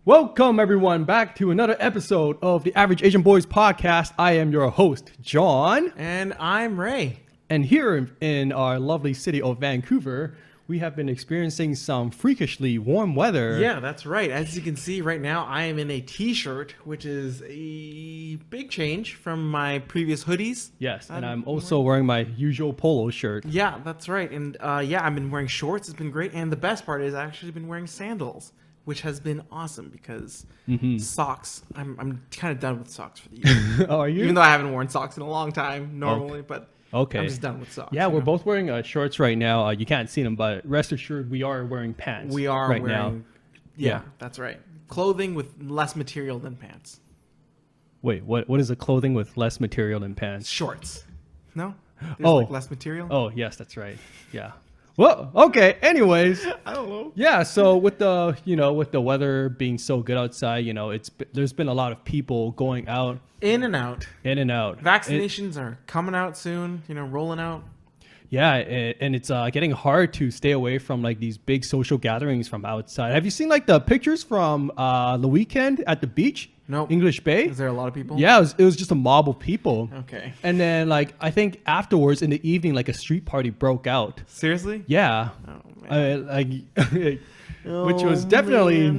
Welcome, everyone, back to another episode of the Average Asian Boys podcast. I am your host, John. And I'm Ray. And here in our lovely city of Vancouver, we have been experiencing some freakishly warm weather. Yeah, that's right. As you can see right now, I am in a t-shirt, which is a big change from my previous hoodies. Yes, and I'm also wearing my usual polo shirt. Yeah, that's right. And I've been wearing shorts. It's been great. And the best part is I've actually been wearing sandals, which has been awesome because socks, I'm kind of done with socks for the year. Oh, are you? Even though I haven't worn socks in a long time normally, but okay. I'm just done with socks. Yeah, we're both wearing shorts right now. You can't see them, but rest assured we are wearing pants. We are right wearing, now. Yeah, that's right. Clothing with less material than pants. Wait, what is a clothing with less material than pants? Shorts. No? There's Oh. less material? Oh, yes, that's right. Yeah. Well, okay. Anyways, I don't know. yeah. So with the weather being so good outside, there's been a lot of people going out In and out. in and out. Vaccinations are coming out soon, rolling out. Yeah, and it's getting hard to stay away from like these big social gatherings from outside. Have you seen like the pictures from the weekend at the beach? Nope. English Bay. Is there a lot of people? Yeah, it was just a mob of people. Okay. And then like I think afterwards in the evening, like a street party broke out. Seriously? Yeah. Oh, man. Which was Oh, definitely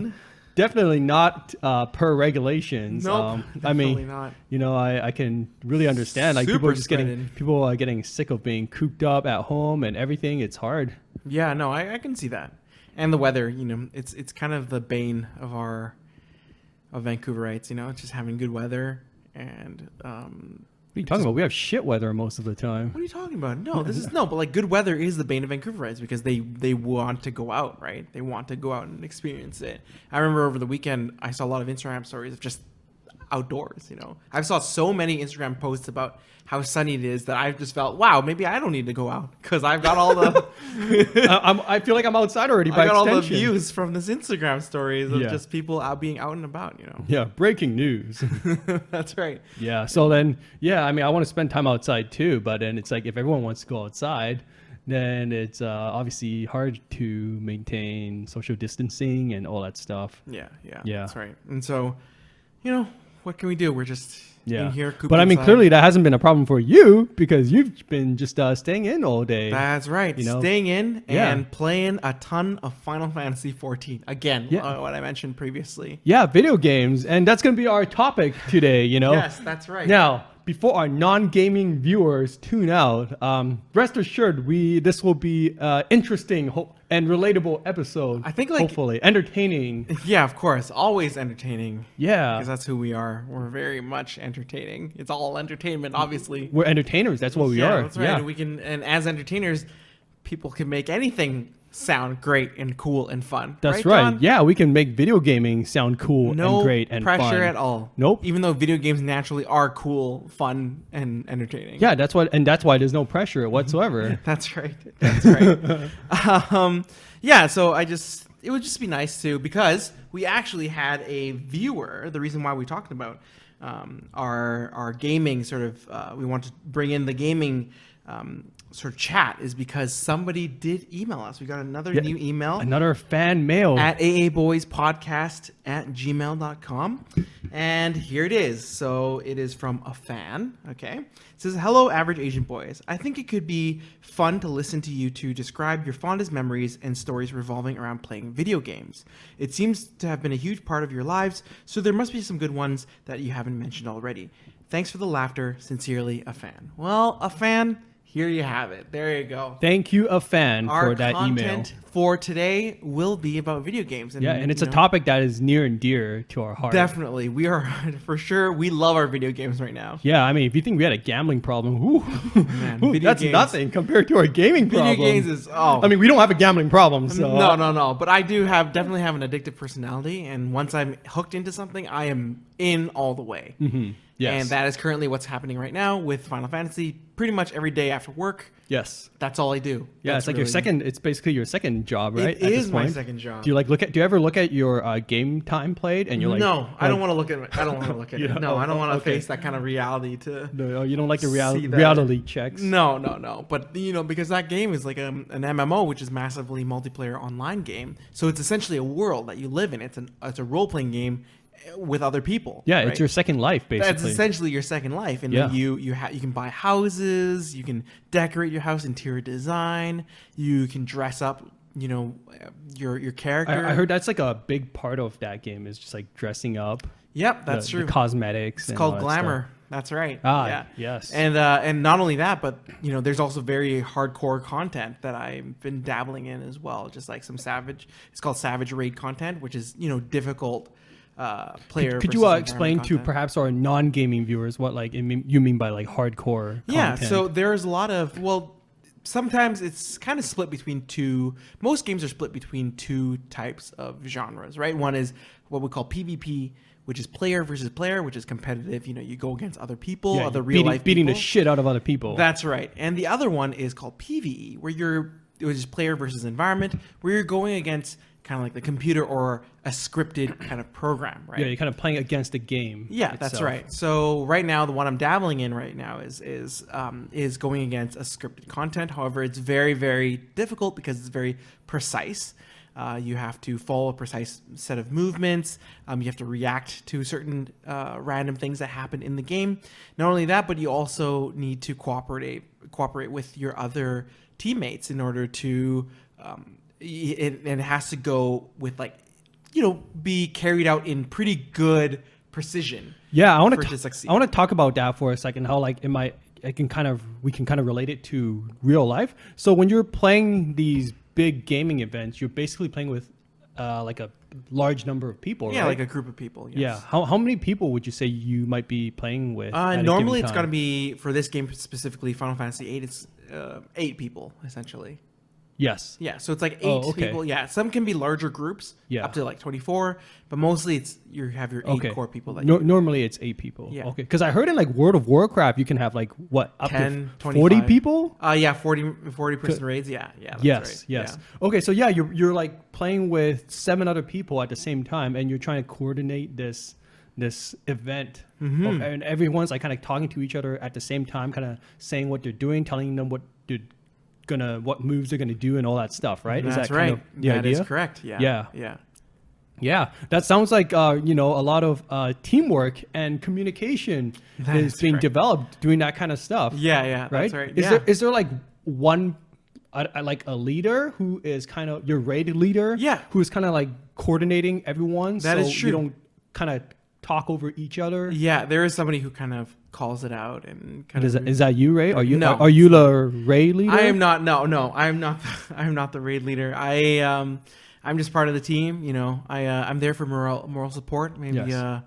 man. not per regulations. Nope, definitely not. I can really understand like Super people are getting sick of being cooped up at home and everything. It's hard. Yeah, no, I can see that. And the weather, it's kind of the bane of Vancouverites, it's just having good weather and What are you talking about? We have shit weather most of the time. what are you talking about? No, but like good weather is the bane of Vancouverites because they want to go out, right? They want to go out and experience it. I remember over the weekend I saw a lot of Instagram stories of just outdoors, I saw so many Instagram posts about how sunny it is that I just felt, wow, maybe I don't need to go out because I've got all the I feel like I'm outside already I by got all the extension. views from this Instagram stories of Yeah. just people being out and about, Yeah, breaking news. That's right. Yeah. So then, I mean, I want to spend time outside too, but then it's like if everyone wants to go outside, then it's obviously hard to maintain social distancing and all that stuff. Yeah. Yeah. That's right. And so, what can we do? We're just in here cooped But I mean, inside. clearly that hasn't been a problem for you because you've been just staying in all day. That's right. You know? Staying in Yeah. and playing a ton of Final Fantasy 14. Again, Yeah. what I mentioned previously. Yeah, video games, and that's going to be our topic today. Yes, that's right. Now, before our non-gaming viewers tune out, rest assured, this will be interesting and relatable episode. I think, hopefully entertaining. Yeah, of course. Always entertaining. Yeah, Because that's who we are. We're very much entertaining. It's all entertainment, obviously. we're entertainers. That's what we are. That's right. Yeah, And as entertainers, people can make anything sound great and cool and fun. that's right. right. John? Yeah, we can make video gaming sound cool No and great and pressure fun. at all. Nope. Even though video games naturally are cool, fun, and entertaining. Yeah, that's why there's no pressure whatsoever. That's right. That's right. So it would just be nice to, because we actually had a viewer. The reason why we talked about our gaming sort of, we want to bring in the gaming sort of chat is because somebody did email us. We got another new email. Another fan mail. At aaboyspodcast@gmail.com. And here it is. So it is from a fan. Okay. It says, "Hello, Average Asian Boys. I think it could be fun to listen to you two describe your fondest memories and stories revolving around playing video games. It seems to have been a huge part of your lives, so there must be some good ones that you haven't mentioned already. Thanks for the laughter. Sincerely, a fan." Well, a fan. Here you have it. There you go. Thank you, a fan, Our for that email. content for today will be about video games. Yeah, and it's a topic that is near and dear to our heart. Definitely. We are, for sure, we love our video games right now. Yeah, I mean, if you think we had a gambling problem, video that's games- nothing compared to our gaming Video problem. games is, I mean, we don't have a gambling problem, so. No. But I do definitely have an addictive personality. And once I'm hooked into something, I am in all the way. Mm-hmm. Yes. And that is currently what's happening right now with Final Fantasy. Pretty much every day after work, Yes. that's all I do. Yeah, That's it's like your really- second. It's basically your second second job, right? It at this is my point? second job. Do you ever look at your game time played and you're like, no, I don't want to look at it. I don't want to look at Yeah, it. No, I don't want to okay. face that kind of reality to. No, you don't like the See that. reality checks. No. But because that game is like an MMO, which is massively multiplayer online game. So it's essentially a world that you live in. It's a role playing game with other people. Yeah, right? it's your second life, basically. That's essentially your second life, and Yeah. then you can buy houses, you can decorate your house, interior design, you can dress up, your character. I heard that's like a big part of that game is just like dressing up. Yep, that's the true. cosmetics. It's and called all that glamour. stuff. That's right. Ah, yeah. yes. And not only that, but there's also very hardcore content that I've been dabbling in as well. Just like some savage. It's called savage raid content, which is difficult player. Could versus you environment explain to content. perhaps our non-gaming viewers what like you mean by like hardcore Yeah, content? so there's a lot of sometimes it's kind of split between two. Most games are split between two types of genres, right? One is what we call PvP, which is player versus player, which is competitive. You go against other people, yeah, other you're real life beating people. the shit out of other people. That's right. And the other one is called PvE, which is player versus environment, where you're going against kind of like the computer or a scripted kind of program, right? Yeah, you're kind of playing against the game. Yeah, that's itself. right. So right now, the one I'm dabbling in right now is going against a scripted content. However, it's very, very difficult because it's very precise. You have to follow a precise set of movements. You have to react to certain random things that happen in the game. Not only that, but you also need to cooperate with your other teammates in order to. It has to go with be carried out in pretty good precision. Yeah, I want for it to to succeed. I want to talk about that for a second. How like we can kind of relate it to real life. So when you're playing these big gaming events, you're basically playing with like a large number of people. Yeah, right? like a group of people. Yes. Yeah. How many people would you say you might be playing with? at a Normally, given it's time? going to be for this game specifically, Final Fantasy VIII. It's 8 people essentially. Yes. Yeah, so it's like 8 Oh, okay. people. Yeah, some can be larger groups, Yeah. up to like 24, but mostly you have your 8 Okay. core people that Normally it's 8 people. Yeah. Okay. Because I heard in like World of Warcraft you can have like what up 10, to 40 25. people. yeah, 40 person raids. Yeah, that's Yes, right. yes. Yeah. Okay, so yeah, you're like playing with 7 other people at the same time, and you're trying to coordinate this event, Mm-hmm. and everyone's like kind of talking to each other at the same time, kind of saying what they're doing, telling them what moves they're gonna do, and all that stuff, right? That's Is that right. kind of the That idea? is correct. Yeah. Yeah. Yeah. Yeah, that sounds like a lot of teamwork and communication That is is being correct. developed doing that kind of stuff. Yeah, right. that's right. Is there like one like a leader who is kind of your raid leader? Yeah. who is kind of like coordinating everyone. That so is true. You don't kind of talk over each other. Yeah, there is somebody who kind of calls it out and kind of. Is that you, Ray? Are you No. are you the raid leader? I am not. No, I am not. I am not the raid leader. I'm just part of the team. I'm there for moral support. Maybe. Yes.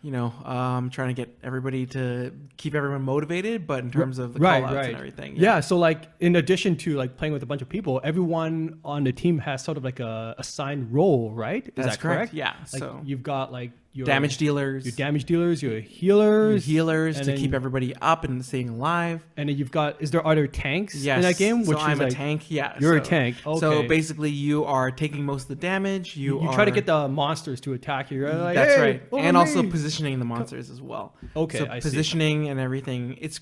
Trying to get everybody to keep everyone motivated, but in terms of the Right, call outs right. and everything. Yeah. So like in addition to like playing with a bunch of people, everyone on the team has sort of like a assigned role, right? Is That's that correct? Yeah. Like So you've got like your damage dealers, your damage dealers, your healers, healers and to then- keep everybody up and staying alive. and then you've got. Is there other tanks Yes. in that game? So I'm is a like, tank. Yeah. You're a so- tank. So Okay. basically, you are taking most of the damage. You try to are- get the monsters to attack you. You're like, That's "Hey, right, over and also me." positioning the monsters as well. Okay, so I see. positioning and everything. It's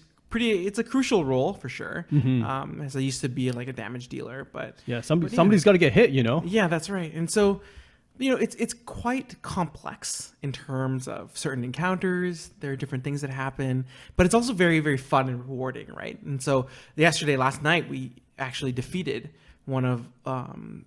a crucial role for sure. As I used to be like a damage dealer, but Yeah, but somebody's got to get hit. Yeah, that's right. And so, it's quite complex in terms of certain encounters. There are different things that happen, but it's also very, very fun and rewarding, right? And so, last night, we actually defeated one of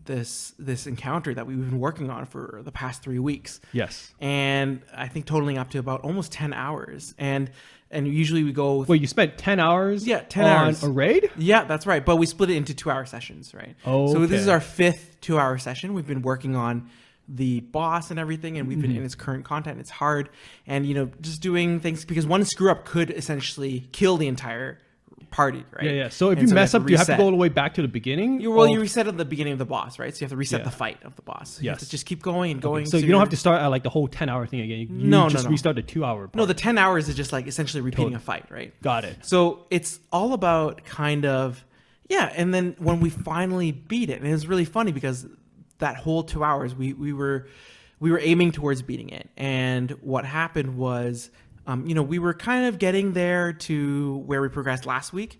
this encounter that we've been working on for the past 3 weeks. Yes. And I think totaling up to about almost 10 hours. And usually we go with, Wait, you spent 10 hours? Yeah, 10 on hours. a raid? yeah, that's right. But we split it into 2-hour sessions, right? Oh, So this is okay. our 5th 2-hour session. We've been working on the boss and everything, and we've been in its current content. It's hard. And, just doing things because one screw up could essentially kill the entire party, right? Yeah, yeah. So if And you we mess up, do you have to reset. go all the way back to the beginning? You Or- reset at the beginning of the boss, right? So you have to reset Yeah. the fight of the boss. You have Yes. to just keep going and going. So you don't have to start at like the whole 10-hour thing again. You No, just no. restart the 2-hour part. No, the 10 hours is just like essentially repeating Totally. a fight, right? Got it. So it's all about kind of, Yeah, and then when we finally beat it, and it was really funny because that whole 2 hours we were aiming towards beating it, and what happened was, we were kind of getting there to where we progressed last week,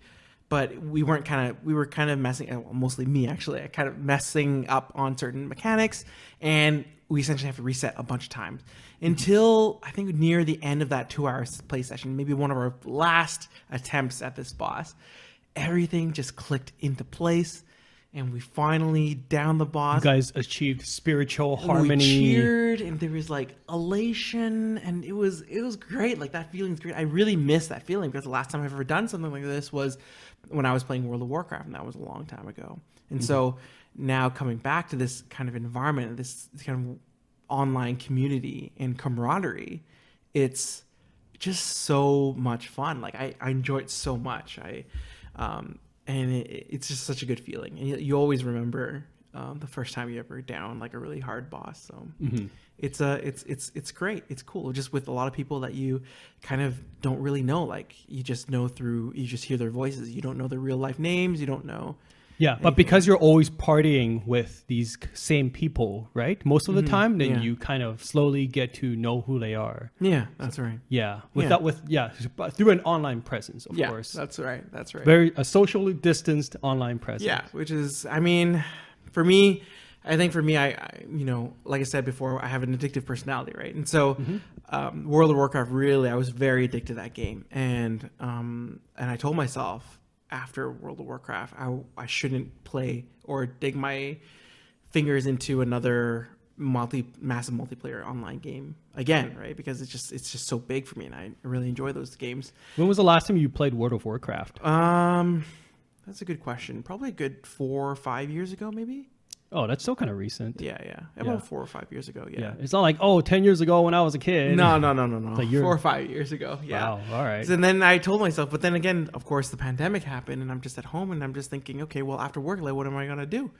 but we were kind of messing, well, mostly me actually, I kind of messing up on certain mechanics, and we essentially have to reset a bunch of times until I think near the end of that 2 hour play session, maybe one of our last attempts at this boss. Everything just clicked into place, and we finally downed the boss. You guys achieved spiritual We harmony. cheered, and there was like elation, and it was great. Like that feeling's great. I really miss that feeling because the last time I've ever done something like this was when I was playing World of Warcraft, and that was a long time ago. And so now coming back to this kind of environment, this kind of online community and camaraderie, it's just so much fun. Like I enjoy it so much. And it's just such a good feeling. And you always remember the first time you ever down like a really hard boss. So it's great. It's cool. Just with a lot of people that you kind of don't really know. Like you just hear their voices. You don't know their real life names. You don't know. Yeah, but because you're always partying with these same people, right? Most of the time, then yeah. you kind of slowly get to know who they are. Yeah, that's right. Yeah, through an online presence, of Yeah, course. that's right. That's right. Very a socially distanced online presence. Yeah, which is, I mean, for me, I like I said before, I have an addictive personality, right? And so, World of Warcraft, really, I was very addicted to that game, and I told myself after World of Warcraft, I shouldn't play or dig my fingers into another massive multiplayer online game again, right? Because it's just so big for me, and I really enjoy those games. When was the last time you played World of Warcraft? That's a good question. Probably a good 4 or 5 years ago, maybe. Oh, that's still kind of recent. Yeah. About 4 or 5 years ago. Yeah. It's not like 10 years ago when I was a kid. No. Like 4 or 5 years ago. Yeah. Wow. All right. And then I told myself, but then again, of course, the pandemic happened, and I'm just at home, and I'm just thinking, okay, well, after work, like, what am I gonna do?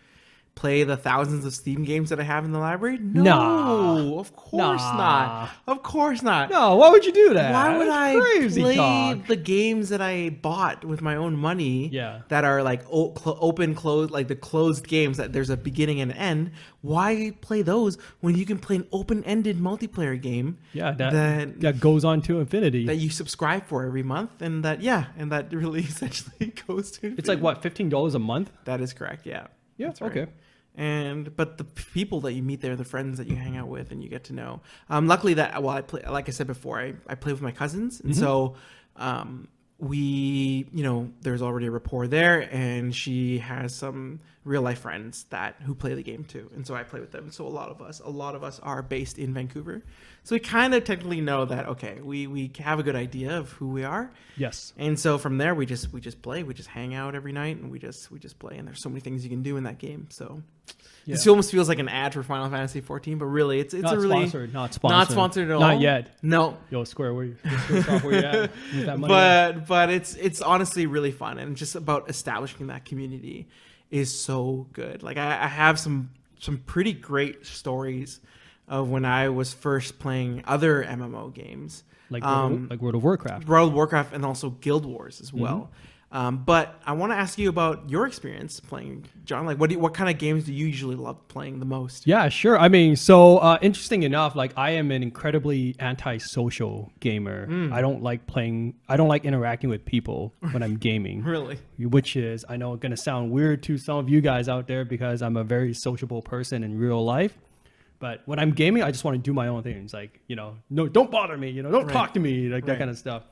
Play the thousands of Steam games that I have in the library? No, Nah. of course not. Of course not. No, why would you do that? Why would That's I crazy play talk. the games that I bought with my own money? Yeah. That are like open, closed, like the closed games that there's a beginning and an end. Why play those when you can play an open-ended multiplayer game? Yeah, that goes on to infinity. That you subscribe for every month, and that really essentially goes to infinity. It's like what, $15 a month? That is correct. Yeah. Yeah. That's right. Okay. But the people that you meet there, the friends that you hang out with and you get to know. Luckily I play, like I said before, I play with my cousins, and so we, there's already a rapport there, and she has some real life friends who play the game too, and so I play with them. So a lot of us are based in Vancouver, so we kind of technically know that, okay, we have a good idea of who we are. Yes. And so from there we just play, we just hang out every night, and we just play, and there's so many things you can do in that game. So this almost feels like an ad for Final Fantasy 14, but really it's Not a really sponsored. Not sponsored at all. Not yet. No. Yo, Square, where you at with that money? But it's honestly really fun, and just about establishing that community is so good. Like I have some pretty great stories of when I was first playing other MMO games, like World of Warcraft. World of Warcraft, and also Guild Wars as well. But I want to ask you about your experience playing, John. Like, what kind of games do you usually love playing the most? Yeah, sure. I mean, so interesting enough, like I am an incredibly antisocial gamer. I don't like interacting with people when I'm gaming. Really? Which is, I know, going to sound weird to some of you guys out there because I'm a very sociable person in real life. But when I'm gaming, I just want to do my own things. Like, no, don't bother me. Don't talk to me. Like that kind of stuff.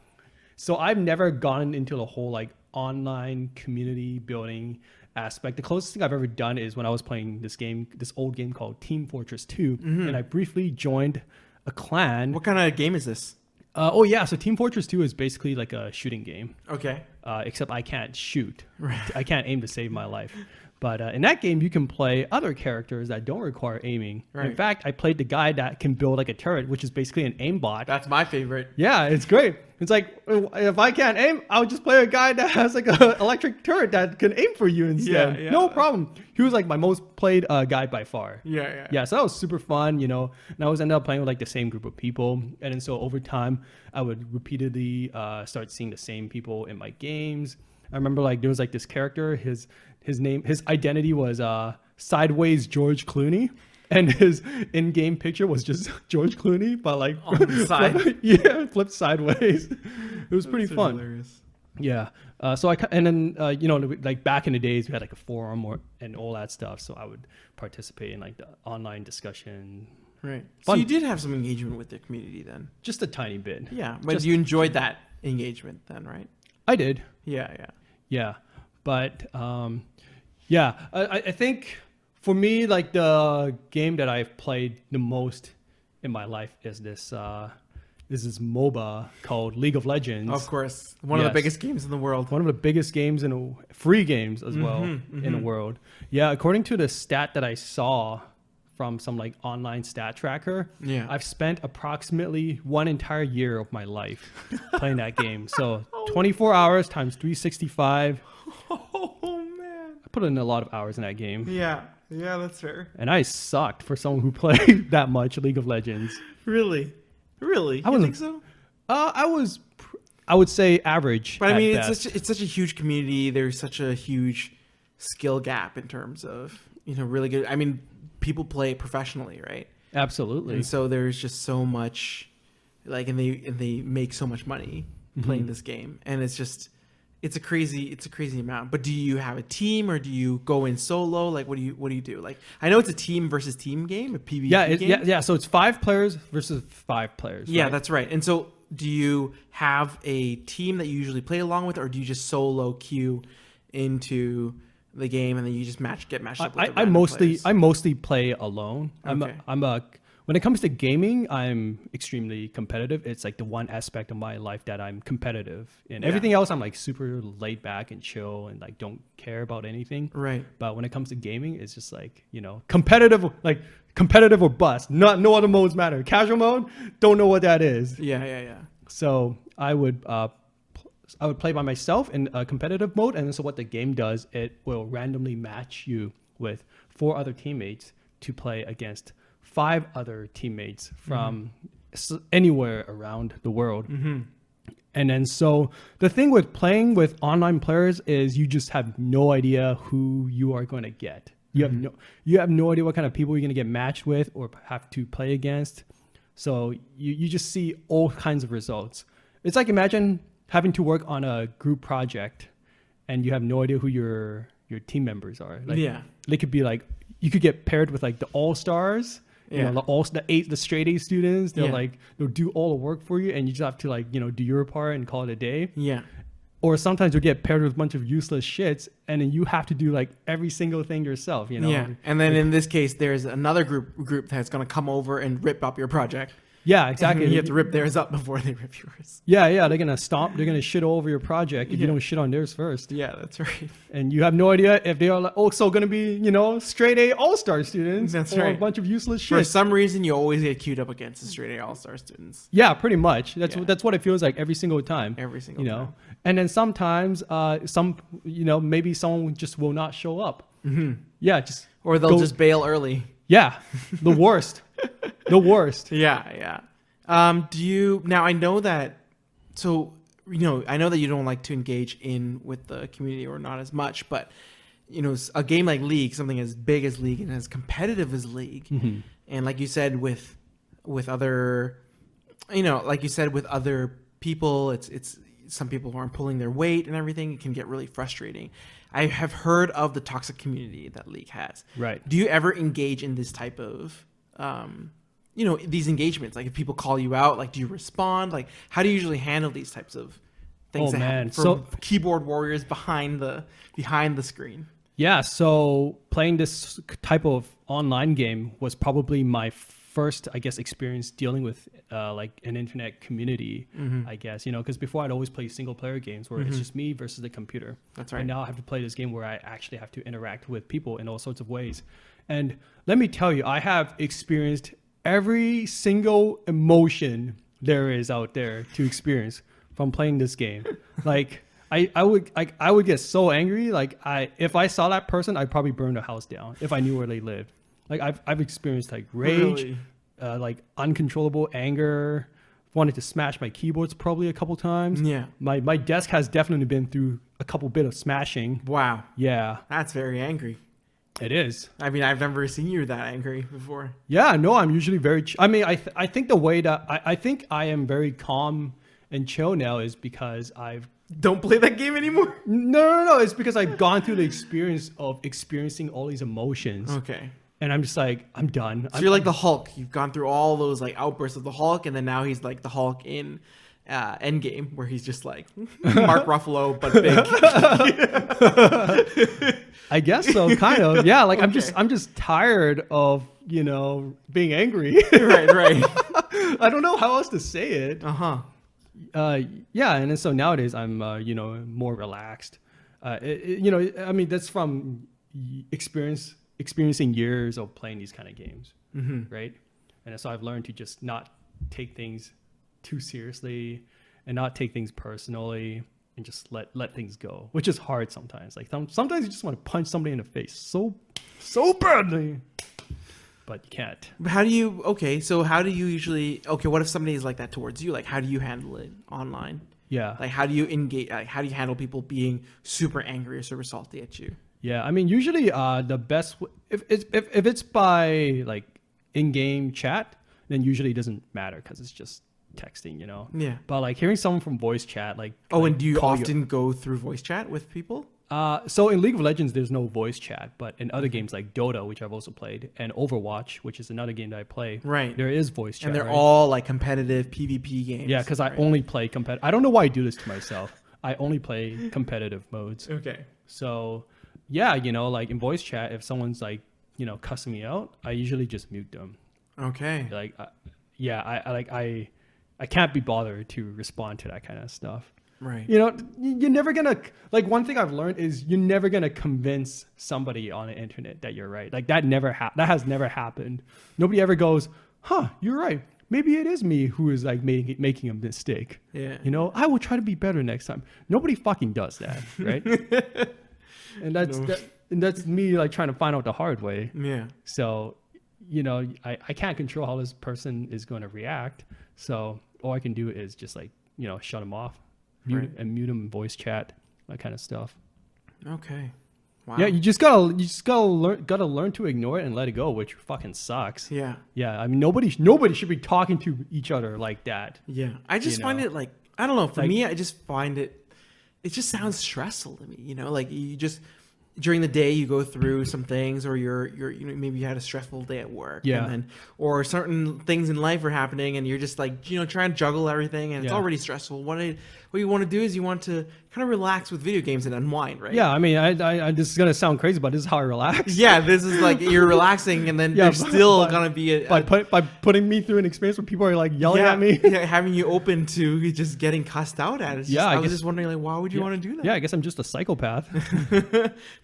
So I've never gone into the whole like online community building aspect. The closest thing I've ever done is when I was playing this old game called Team Fortress 2, and I briefly joined a clan. What kind of game is this? So Team Fortress 2 is basically like a shooting game. Okay. Except I can't shoot. Right. I can't aim to save my life. But in that game, you can play other characters that don't require aiming. Right. In fact, I played the guy that can build like a turret, which is basically an aimbot. That's my favorite. Yeah, it's great. It's like, if I can't aim, I'll just play a guy that has like an electric turret that can aim for you instead. Yeah. No problem. He was like my most played guy by far. Yeah. So that was super fun, and I was ended up playing with like the same group of people. And then so over time, I would repeatedly start seeing the same people in my games. I remember like there was like this character, his identity was Sideways George Clooney. And his in-game picture was just George Clooney, but like On the side. flipped sideways. It was pretty fun. Hilarious. Yeah. And then like back in the days, we had like a forum and all that stuff. So I would participate in like the online discussion. Right. Fun. So you did have some engagement with the community then. Just a tiny bit. Yeah, but Just- you enjoyed that engagement then, right? I did. Yeah, yeah. Yeah. But I think for me, like the game that I've played the most in my life is this MOBA called League of Legends. Of course, one of the Yes. biggest games in the world. One of the biggest games free games as well Mm-hmm, in the world. Yeah, according to the stat that I saw from some like online stat tracker, Yeah. I've spent approximately one entire year of my life playing that game. So 24 hours times 365. Oh man. I put in a lot of hours in that game. Yeah, yeah, that's fair. And I sucked for someone who played that much League of Legends. Really, really. I You wasn't- think so? I would say average. But I at mean, best. it's such a huge community. There's such a huge skill gap in terms of really good. I mean, people play professionally, right? Absolutely. And so there's just so much, like, and they make so much money playing this game, and it's a crazy amount. But do you have a team or do you go in solo? Like, what do you do? Like, I know it's a team versus team game, a PvP game. Yeah. So it's 5 players versus 5 players. Yeah, right? that's right. And so, do you have a team that you usually play along with, or do you just solo queue into the game and then you just get matched up with the I random players? mostly play alone. Okay. When it comes to gaming, I'm extremely competitive. It's like the one aspect of my life that I'm competitive in. Yeah. Everything else, I'm like super laid back and chill and like don't care about anything. Right. But when it comes to gaming, it's just like, competitive or bust. No other modes matter. Casual mode, don't know what that is. Yeah. So I would play by myself in a competitive mode, and so what the game does, it will randomly match you with 4 other teammates to play against 5 other teammates from anywhere around the world. And then so the thing with playing with online players is you just have no idea who you are going to get. You have no idea what kind of people you're going to get matched with or have to play against. So you just see all kinds of results. It's like, imagine having to work on a group project and you have no idea who your team members are. Like, Yeah. They could be like, you could get paired with like the all-stars, Yeah. the straight A students. They'll Yeah. they'll do all the work for you and you just have to do your part and call it a day. Yeah. Or sometimes you'll get paired with a bunch of useless shits and then you have to do like every single thing yourself, Yeah. And then in this case, there's another group that's going to come over and rip up your project. Yeah, exactly. And you have to rip theirs up before they rip yours. Yeah, they're gonna shit all over your project if you Yeah. don't shit on theirs first. Yeah, that's right. And you have no idea if they are like also gonna be, straight A all-star students That's or a right. bunch of useless For shit. some reason, you always get queued up against the straight A all-star students Yeah, pretty much. Yeah. That's what it feels like every single time. every single time. And then sometimes maybe someone just will not show up. Yeah, just Or they'll go- just bail early. Yeah, the worst. The worst. Yeah. Now I know that, so, I know that you don't like to engage with the community or not as much, but, a game like League, something as big as League and as competitive as League, and like you said, with other, with other people, it's some people who aren't pulling their weight and everything. It can get really frustrating. I have heard of the toxic community that League has. Right. Do you ever engage in this type of, these engagements? Like, if people call you out, like, do you respond? Like, how do you usually handle these types of things Oh, that happen man. from So- keyboard warriors behind the screen? Yeah, so playing this type of online game was probably my first, I guess, experience dealing with like an internet community, I guess, because before I'd always play single player games where it's just me versus the computer. That's right. And now I have to play this game where I actually have to interact with people in all sorts of ways. And let me tell you, I have experienced every single emotion there is out there to experience from playing this game. Like, I would get so angry. Like, if I saw that person, I'd probably burn the house down if I knew where they lived. Like, I've experienced like rage, Really? like uncontrollable anger, wanted to smash my keyboards probably a couple times. Yeah. My desk has definitely been through a couple bit of smashing. Wow. Yeah, That's very angry. it is. I mean, I've never seen you that angry before. Yeah, no, I'm usually very. I mean, I think the way that I think I am very calm and chill now is because I've Don't play that game anymore? no. It's because I've gone through the experience of experiencing all these emotions, Okay. and I'm just like, I'm done. So you're like the Hulk. You've gone through all those like outbursts of the Hulk, and then now he's like the Hulk in Endgame, where he's just like Mark Ruffalo but big. I guess so, kind of. Yeah, like Okay. I'm just tired of being angry. Right. I don't know how else to say it. Uh-huh. Yeah, and then so nowadays I'm more relaxed. I mean that's from experiencing years of playing these kind of games, right? And so I've learned to just not take things too seriously and not take things personally and just let things go, which is hard sometimes. Like sometimes you just want to punch somebody in the face so badly, but you can't. But so how do you usually, what if somebody is like that towards you? Like, how do you handle it online? Yeah. Like, how do you engage, like, how do you handle people being super angry or super salty at you? Yeah, I mean, usually the best if it's by like in-game chat, then usually it doesn't matter because it's just texting, Yeah. But like hearing someone from voice chat, like And do you call often go through voice chat with people? So in League of Legends, there's no voice chat, but in other games like Dota, which I've also played, and Overwatch, which is another game that I play, Right. there is voice chat. And they're right? all like competitive PvP games. Yeah, because I right? only play competitive. I don't know why I do this to myself. I only play competitive modes. Okay. So yeah, like in voice chat, if someone's like, cussing me out, I usually just mute them. Okay. Like, I can't be bothered to respond to that kind of stuff. Right. You're never gonna, like, one thing I've learned is you're never gonna convince somebody on the internet that you're right. Like that has never happened. Nobody ever goes, huh, you're right. Maybe it is me who is like making a mistake. Yeah. I will try to be better next time. Nobody fucking does that, right? And that's me like trying to find out the hard way. Yeah. So, I can't control how this person is going to react. So all I can do is just like, shut them off, mute them in voice chat, that kind of stuff. Okay. Wow. Yeah, you just gotta learn to ignore it and let it go, which fucking sucks. Yeah. Yeah, I mean nobody should be talking to each other like that. Yeah. I just find it like, I don't know. For me, I just find it just sounds stressful to me. Like you just during the day you go through some things, or you're maybe you had a stressful day at work, Yeah. and then, or certain things in life are happening, and you're just like trying to juggle everything, and it's Yeah. already stressful. What you want to do is you want to kind of relax with video games and unwind, right? Yeah, I mean, I this is gonna sound crazy, but this is how I relax. Yeah, this is like you're relaxing, and then Yeah, there's still but- gonna be By putting me through an experience where people are like yelling at me. yeah, having you open to just getting cussed out at. It's just, Yeah, I I was guess- just wondering, like, why would you want to do that? Yeah, I guess I'm just a psychopath.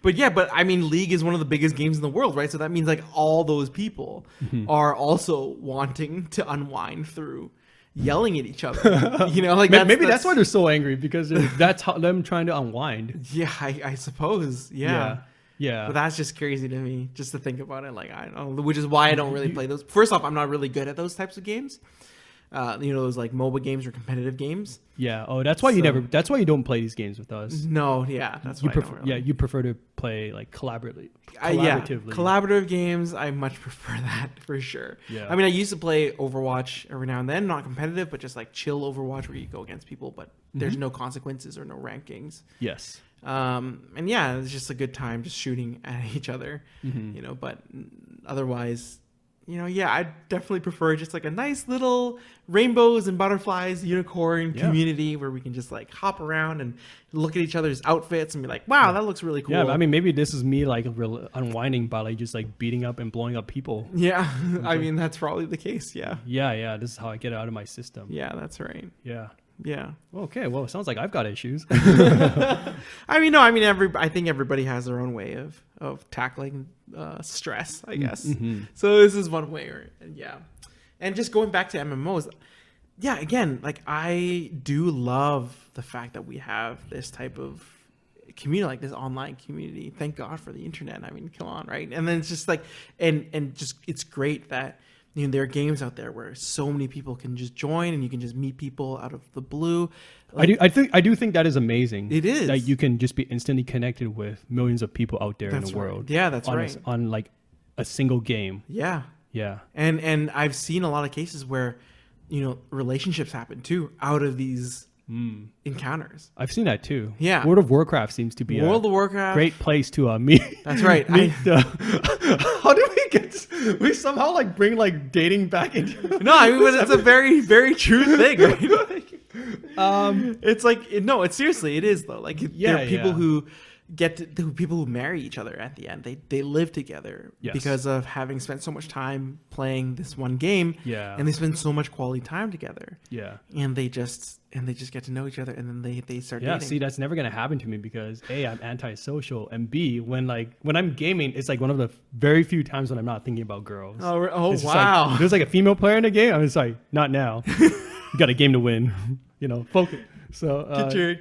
But I mean, League is one of the biggest games in the world, right? So that means like all those people Mm-hmm. are also wanting to unwind through yelling at each other. Like Maybe that's why they're so angry, because that's how them trying to unwind. Yeah, I suppose. Yeah. Yeah. But that's just crazy to me, just to think about it. Like, I don't know, which is why I don't really play those. First off, I'm not really good at those types of games. Those like MOBA games or competitive games. Yeah. Oh, that's why that's why you don't play these games with us. No, yeah, that's You why prefer, I don't really. yeah, you prefer to play like collaboratively. Collaborative games, I much prefer that for sure. Yeah. I mean, I used to play Overwatch every now and then, not competitive, but just like chill Overwatch where you go against people, but there's no consequences or no rankings. Yes. And yeah, it's just a good time just shooting at each other, but otherwise, I definitely prefer just like a nice little rainbows and butterflies unicorn community where we can just like hop around and look at each other's outfits and be like, wow, that looks really cool. Yeah, I mean, maybe this is me like unwinding by like just like beating up and blowing up people. Yeah, I mean, that's probably the case. Yeah. Yeah. This is how I get it out of my system. Yeah, that's right. Yeah. Yeah. Okay. Well, it sounds like I've got issues. I mean, no, I mean, I think everybody has their own way of tackling stress, I guess. So this is one way, and just going back to MMOs, yeah, again, like I do love the fact that we have this type of community, like this online community. Thank God for the internet. I mean, come on, right? And then it's just like, and just it's great that there are games out there where so many people can just join and you can just meet people out of the blue. I do think that is amazing. It is. that you can just be instantly connected with millions of people out there That's in the right. world. Yeah, that's on right. On like a single game. Yeah. Yeah. And I've seen a lot of cases where, relationships happen too out of these encounters. I've seen that too. Yeah. World of Warcraft seems to be World a of Warcraft. great place to meet. That's right. meet how do we get? We somehow like bring like dating back into. No, I mean, but it's a very, very true thing, right? It's like it's seriously, it is though. Like there are people yeah. who people who marry each other at the end. They live together Yes. because of having spent so much time playing this one game. Yeah. And they spend so much quality time together. Yeah. And they just get to know each other, and then they start Yeah, dating. see, that's never gonna happen to me because A, I'm antisocial, and B, when I'm gaming, it's like one of the very few times when I'm not thinking about girls. Oh It's just wow. Like, there's like a female player in the game. I'm just like, not now. You got a game to win. Focus. So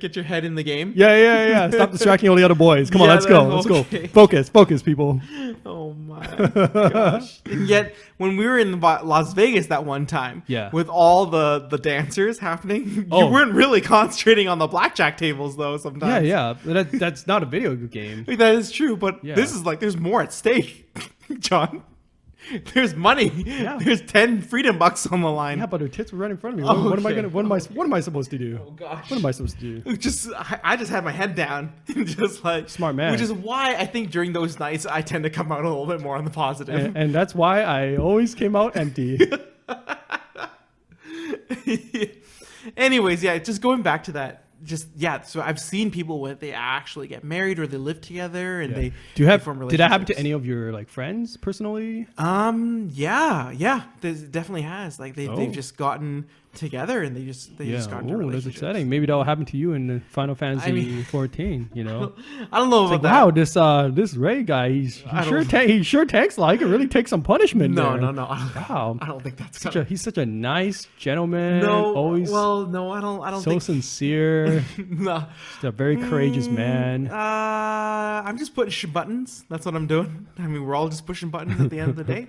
Get your head in the game. yeah. Stop distracting all the other boys. Come on, Yeah, let's go. that's Let's okay. go. Focus, people. Oh my gosh. And yet when we were in Las Vegas that one time, Yeah. with all the dancers happening, you Oh. weren't really concentrating on the blackjack tables though sometimes. Yeah. But that's not a video game. That is true, but Yeah. this is like there's more at stake, John. There's money. Yeah. There's 10 freedom bucks on the line. Yeah, but her tits were right in front of me. Oh, What am I okay. gonna? What am I supposed to do? Oh gosh. What am I supposed to do? I just had my head down and just like Smart man. Which is why I think during those nights I tend to come out a little bit more on the positive. And that's why I always came out empty. Anyways, yeah, just going back to that. So I've seen people when they actually get married or they live together and they form Did that happen to relationships. any of your like friends personally? Yeah, there definitely has. Like Oh. they've just gotten together and they just got into Ooh, that's relationships. exciting. Maybe that'll happen to you in Final Fantasy I mean- 14. I don't know It's about like, that. wow, this Ray guy, I he sure takes like it. Really takes some punishment. No. there. I Wow, don't think that's gonna. he's such a nice gentleman. No, always no, I don't so think. sincere. No. Just a very courageous man. I'm just pushing buttons. That's what I'm doing. I mean, we're all just pushing buttons at the end of the day.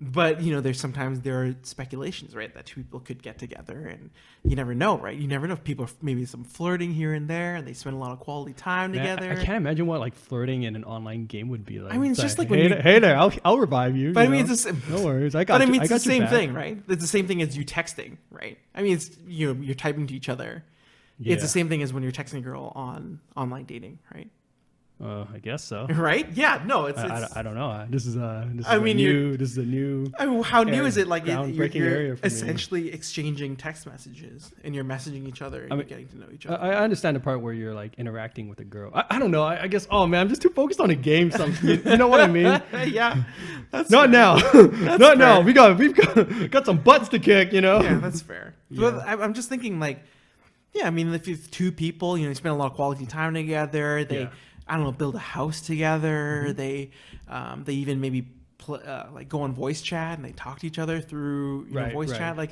But there are speculations, right, that two people could get together, and you never know, right? You never know if people maybe some flirting here and there, and they spend a lot of quality time Man, together. I can't imagine what like flirting in an online game would be like. I mean, it's just like when hey, you- hey there, I'll revive you. But you I mean, know? it's just, no worries. I got. But I mean, you. it's I the got your same back. thing, right? It's the same thing as you texting, right? I mean, it's you're typing to each other. Yeah. It's the same thing as when you're texting a girl on online dating, right? I guess so. Right? Yeah. No, it's. I don't know. This is a new. I mean, how new is it? Like groundbreaking you're area for me. essentially exchanging text messages and you're messaging each other and I you're mean, getting to know each other. I understand the part where you're like interacting with a girl. I don't know. I guess. Oh man, I'm just too focused on the game. You know what I mean? Yeah, that's Not fair. now. Not now. fair. We've got some butts to kick. You know. Yeah, that's fair. Yeah. But I'm just thinking, like, yeah, I mean, if you have two people, you spend a lot of quality time together. They, Yeah. I don't know, build a house together. Mm-hmm. They even maybe like go on voice chat and they talk to each other through Right, voice right. chat. Like,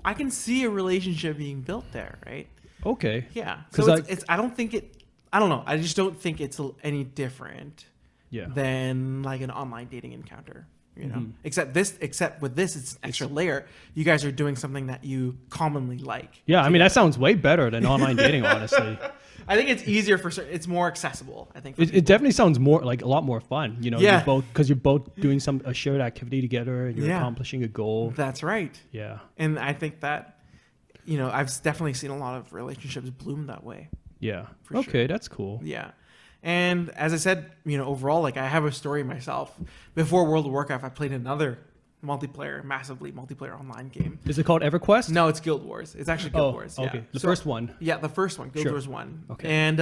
I can see a relationship being built there, right? Okay. Yeah. 'Cause So I- it's I don't think it. I don't know. I just don't think it's any different Yeah. than like an online dating encounter. Mhm. Except with this, it's an extra layer. You guys are doing something that you commonly like. Yeah. I mean, that sounds way better than online dating. Honestly, I think it's easier for certain. It's more accessible. I think. For it definitely sounds more like a lot more fun. You know. Yeah. You're both doing a shared activity together and you're Yeah. accomplishing a goal. That's right. Yeah. And I think that, I've definitely seen a lot of relationships bloom that way. Yeah. For Okay, sure. that's cool. Yeah. And as I said, overall, like I have a story myself. Before World of Warcraft, I played another massively multiplayer online game. Is it called EverQuest? No, it's Guild Wars. It's actually Guild Wars. Yeah. Okay. The So- first one. Yeah, the first one, Guild Sure. Wars 1. Okay. And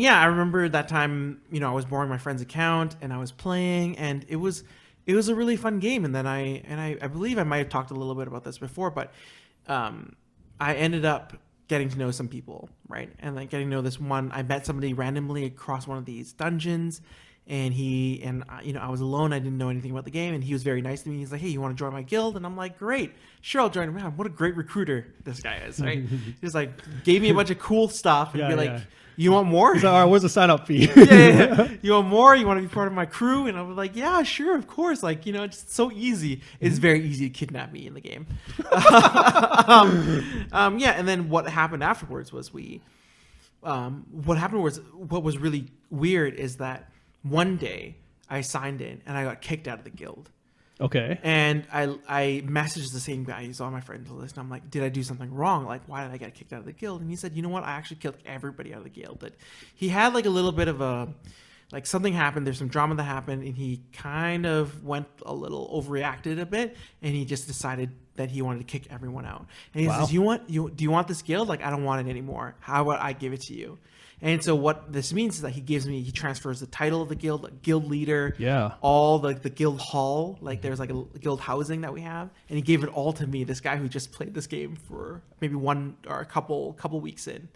yeah, I remember that time, I was borrowing my friend's account and I was playing and it was a really fun game. And then I believe I might have talked a little bit about this before, but I ended up getting to know some people, right? And like getting to know this one, I met somebody randomly across one of these dungeons and I was alone. I didn't know anything about the game, and he was very nice to me. He's like, "Hey, you want to join my guild?" And I'm like, "Great, sure, I'll join." Man, what a great recruiter this guy is, right? He's like, gave me a bunch of cool stuff, and Yeah, be like, yeah. "You want more?" So, all right, what's the sign up fee? yeah. You want more? You want to be part of my crew? And I was like, yeah, sure, of course. Like, it's so easy. It's very easy to kidnap me in the game. Yeah. And then what happened afterwards was what was really weird is that one day I signed in and I got kicked out of the guild. Okay. And I messaged the same guy. He's on my friends list. And I'm like, did I do something wrong? Like, why did I get kicked out of the guild? And he said, you know what? I actually killed everybody out of the guild. But he had like a little bit of something happened. There's some drama that happened. And he kind of went a little overreacted a bit. And he just decided that he wanted to kick everyone out. And he says, do you want this guild? Like, I don't want it anymore. How about I give it to you? And so what this means is that he transfers the title of the guild, like guild leader, all the guild hall, like there's like a guild housing that we have, and he gave it all to me, this guy who just played this game for maybe one or a couple weeks in.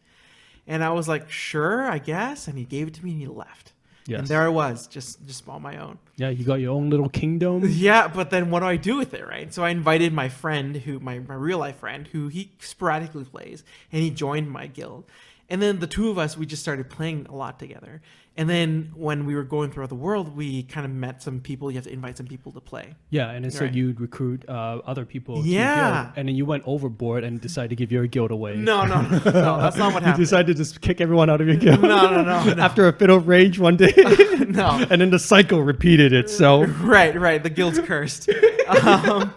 And I was like, sure, I guess. And he gave it to me and he left. Yes. And there I was, just on my own. Yeah, you got your own little kingdom. Yeah, but then what do I do with it, right? So I invited my friend, my real life friend, who he sporadically plays, and he joined my guild. And then the two of us, we just started playing a lot together. And then when we were going throughout the world, we kind of met some people. You have to invite some people to play. Yeah, and then so you'd recruit other people. Yeah. To your guild, and then you went overboard and decided to give your guild away. No, that's not what happened. You decided to just kick everyone out of your guild. No. After a fit of rage one day. No. And then the cycle repeated itself. Right. The guild's cursed. But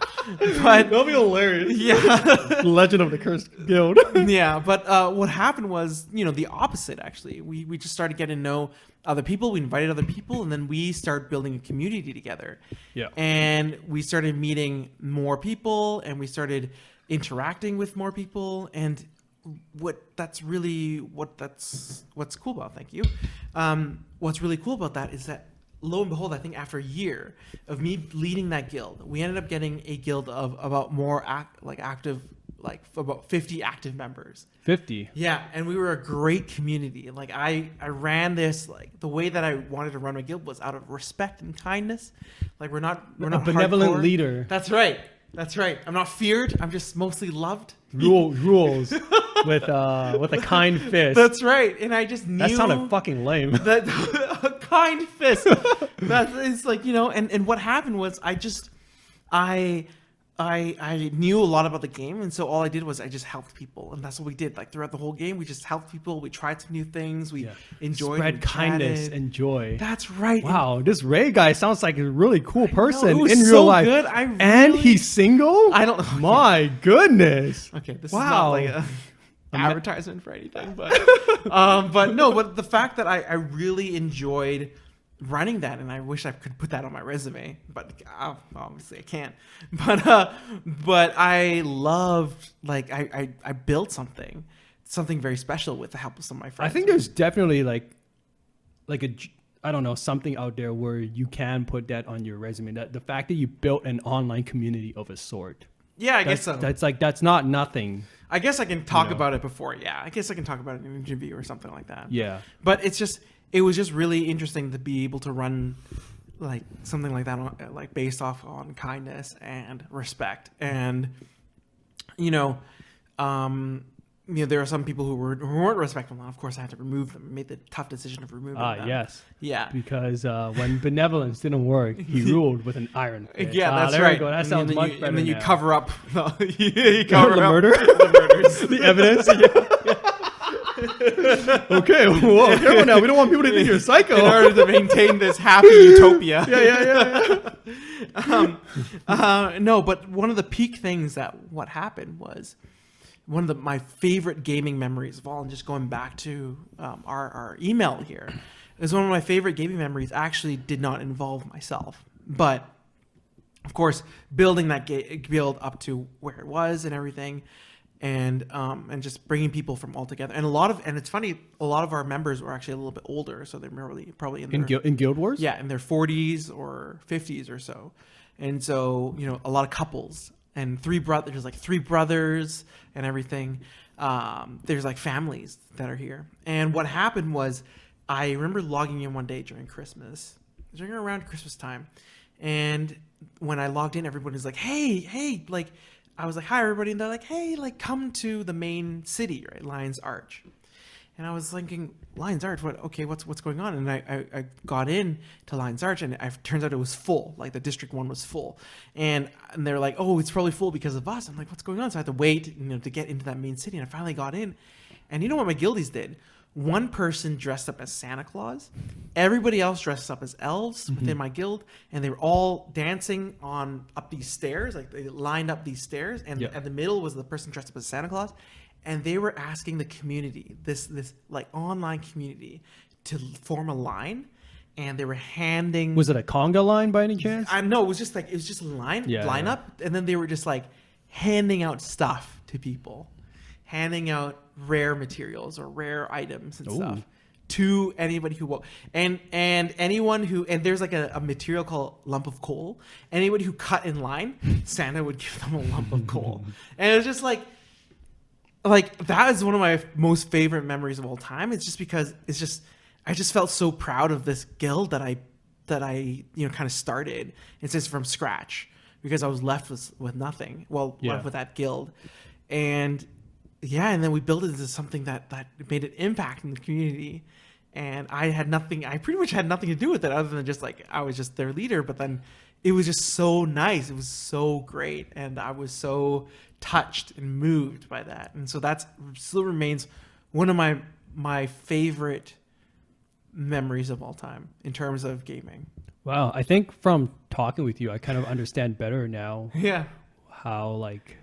that'll be hilarious. Yeah. Legend of the Cursed Guild. Yeah, but what happened was, the opposite, actually. We just started getting to know other people. We invited other people, and then we started building a community together. Yeah. And we started meeting more people, and we started interacting with more people. And what's cool about, thank you. What's really cool about that is that, lo and behold, I think after a year of me leading that guild, we ended up getting a guild of about about 50 active members. 50. Yeah, and we were a great community. Like I ran this, like the way that I wanted to run my guild was out of respect and kindness. Like we're not a benevolent hardcore. Leader. That's right. I'm not feared. I'm just mostly loved. Rules with a kind fist. That's right. And I just knew that sounded fucking lame. That a kind fist. That is like, and what happened was I knew a lot about the game, and so all I did was I just helped people, and that's what we did. Like throughout the whole game, we just helped people. We tried some new things. We enjoyed, spread kindness and joy. That's right. Wow, this Ray guy sounds like a really cool person in so real life. Good. And he's single. I don't know. My goodness. Okay, this is not like a advertisement for anything, but but the fact that I really enjoyed running that, and I wish I could put that on my resume, but obviously I can't. But I loved, like, I built something very special with the help of some of my friends. I think there's definitely like I don't know, something out there where you can put that on your resume. That the fact that you built an online community of a sort. Yeah, I guess so. That's not nothing. I guess I can talk about it before. Yeah, I guess I can talk about it in an interview or something like that. Yeah. But it was just really interesting to be able to run like something like that, like based off on kindness and respect. And there are some people who weren't respectful, and of course I had to remove them. I made the tough decision of removing them. Yes. Yeah. Because when benevolence didn't work, he ruled with an iron fist. Yeah, that's there right. We go. That sounds much better. And then you now. cover up you cover the up murder, the murders, the evidence. Okay, well, careful now. We don't want people to think you're psycho. In order to maintain this happy utopia. Yeah. No, but one of the peak things what happened was one of my favorite gaming memories of all, and just going back to our email here, is one of my favorite gaming memories actually did not involve myself, but of course building that guild up to where it was and everything. And just bringing people from all together, and it's funny, a lot of our members were actually a little bit older, so they're probably in Guild Wars. Yeah, in their 40s or 50s or so, and so a lot of couples and three brothers and everything. There's like families that are here, and what happened was I remember logging in one day during Christmas, during around Christmas time, and when I logged in, everybody was like, hey, like, I was like, hi everybody, and they're like, hey, like, come to the main city, right, Lion's Arch. And I was thinking, Lion's Arch, what? Okay, what's going on? And I got in to Lion's Arch, and it turns out it was full. Like the District 1 was full, and they're like, oh, it's probably full because of us. I'm like, what's going on? So I had to wait, to get into that main city, and I finally got in. And you know what my guildies did? One person dressed up as Santa Claus, everybody else dressed up as elves within my guild, and they were all dancing up these stairs. Like they lined up these stairs, and at the middle was the person dressed up as Santa Claus. And they were asking the community, this like online community, to form a line, and they were handing. Was it a conga line by any chance? I know it was just a line up, and then they were just like handing out stuff to people, handing out rare materials or rare items and stuff to anybody who and anyone who, and there's like a material called lump of coal. Anybody who cut in line, Santa would give them a lump of coal, and it was just like that is one of my most favorite memories of all time. It's just because I just felt so proud of this guild that I kind of started and since from scratch, because I was left with nothing. Well, left with that guild, and then we built it into something that made an impact in the community. And I pretty much had nothing to do with it other than just like I was just their leader. But then it was just so nice. It was so great, and I was so touched and moved by that. And so that still remains one of my favorite memories of all time in terms of gaming. Wow. I think from talking with you, I kind of understand better now. Yeah. How like,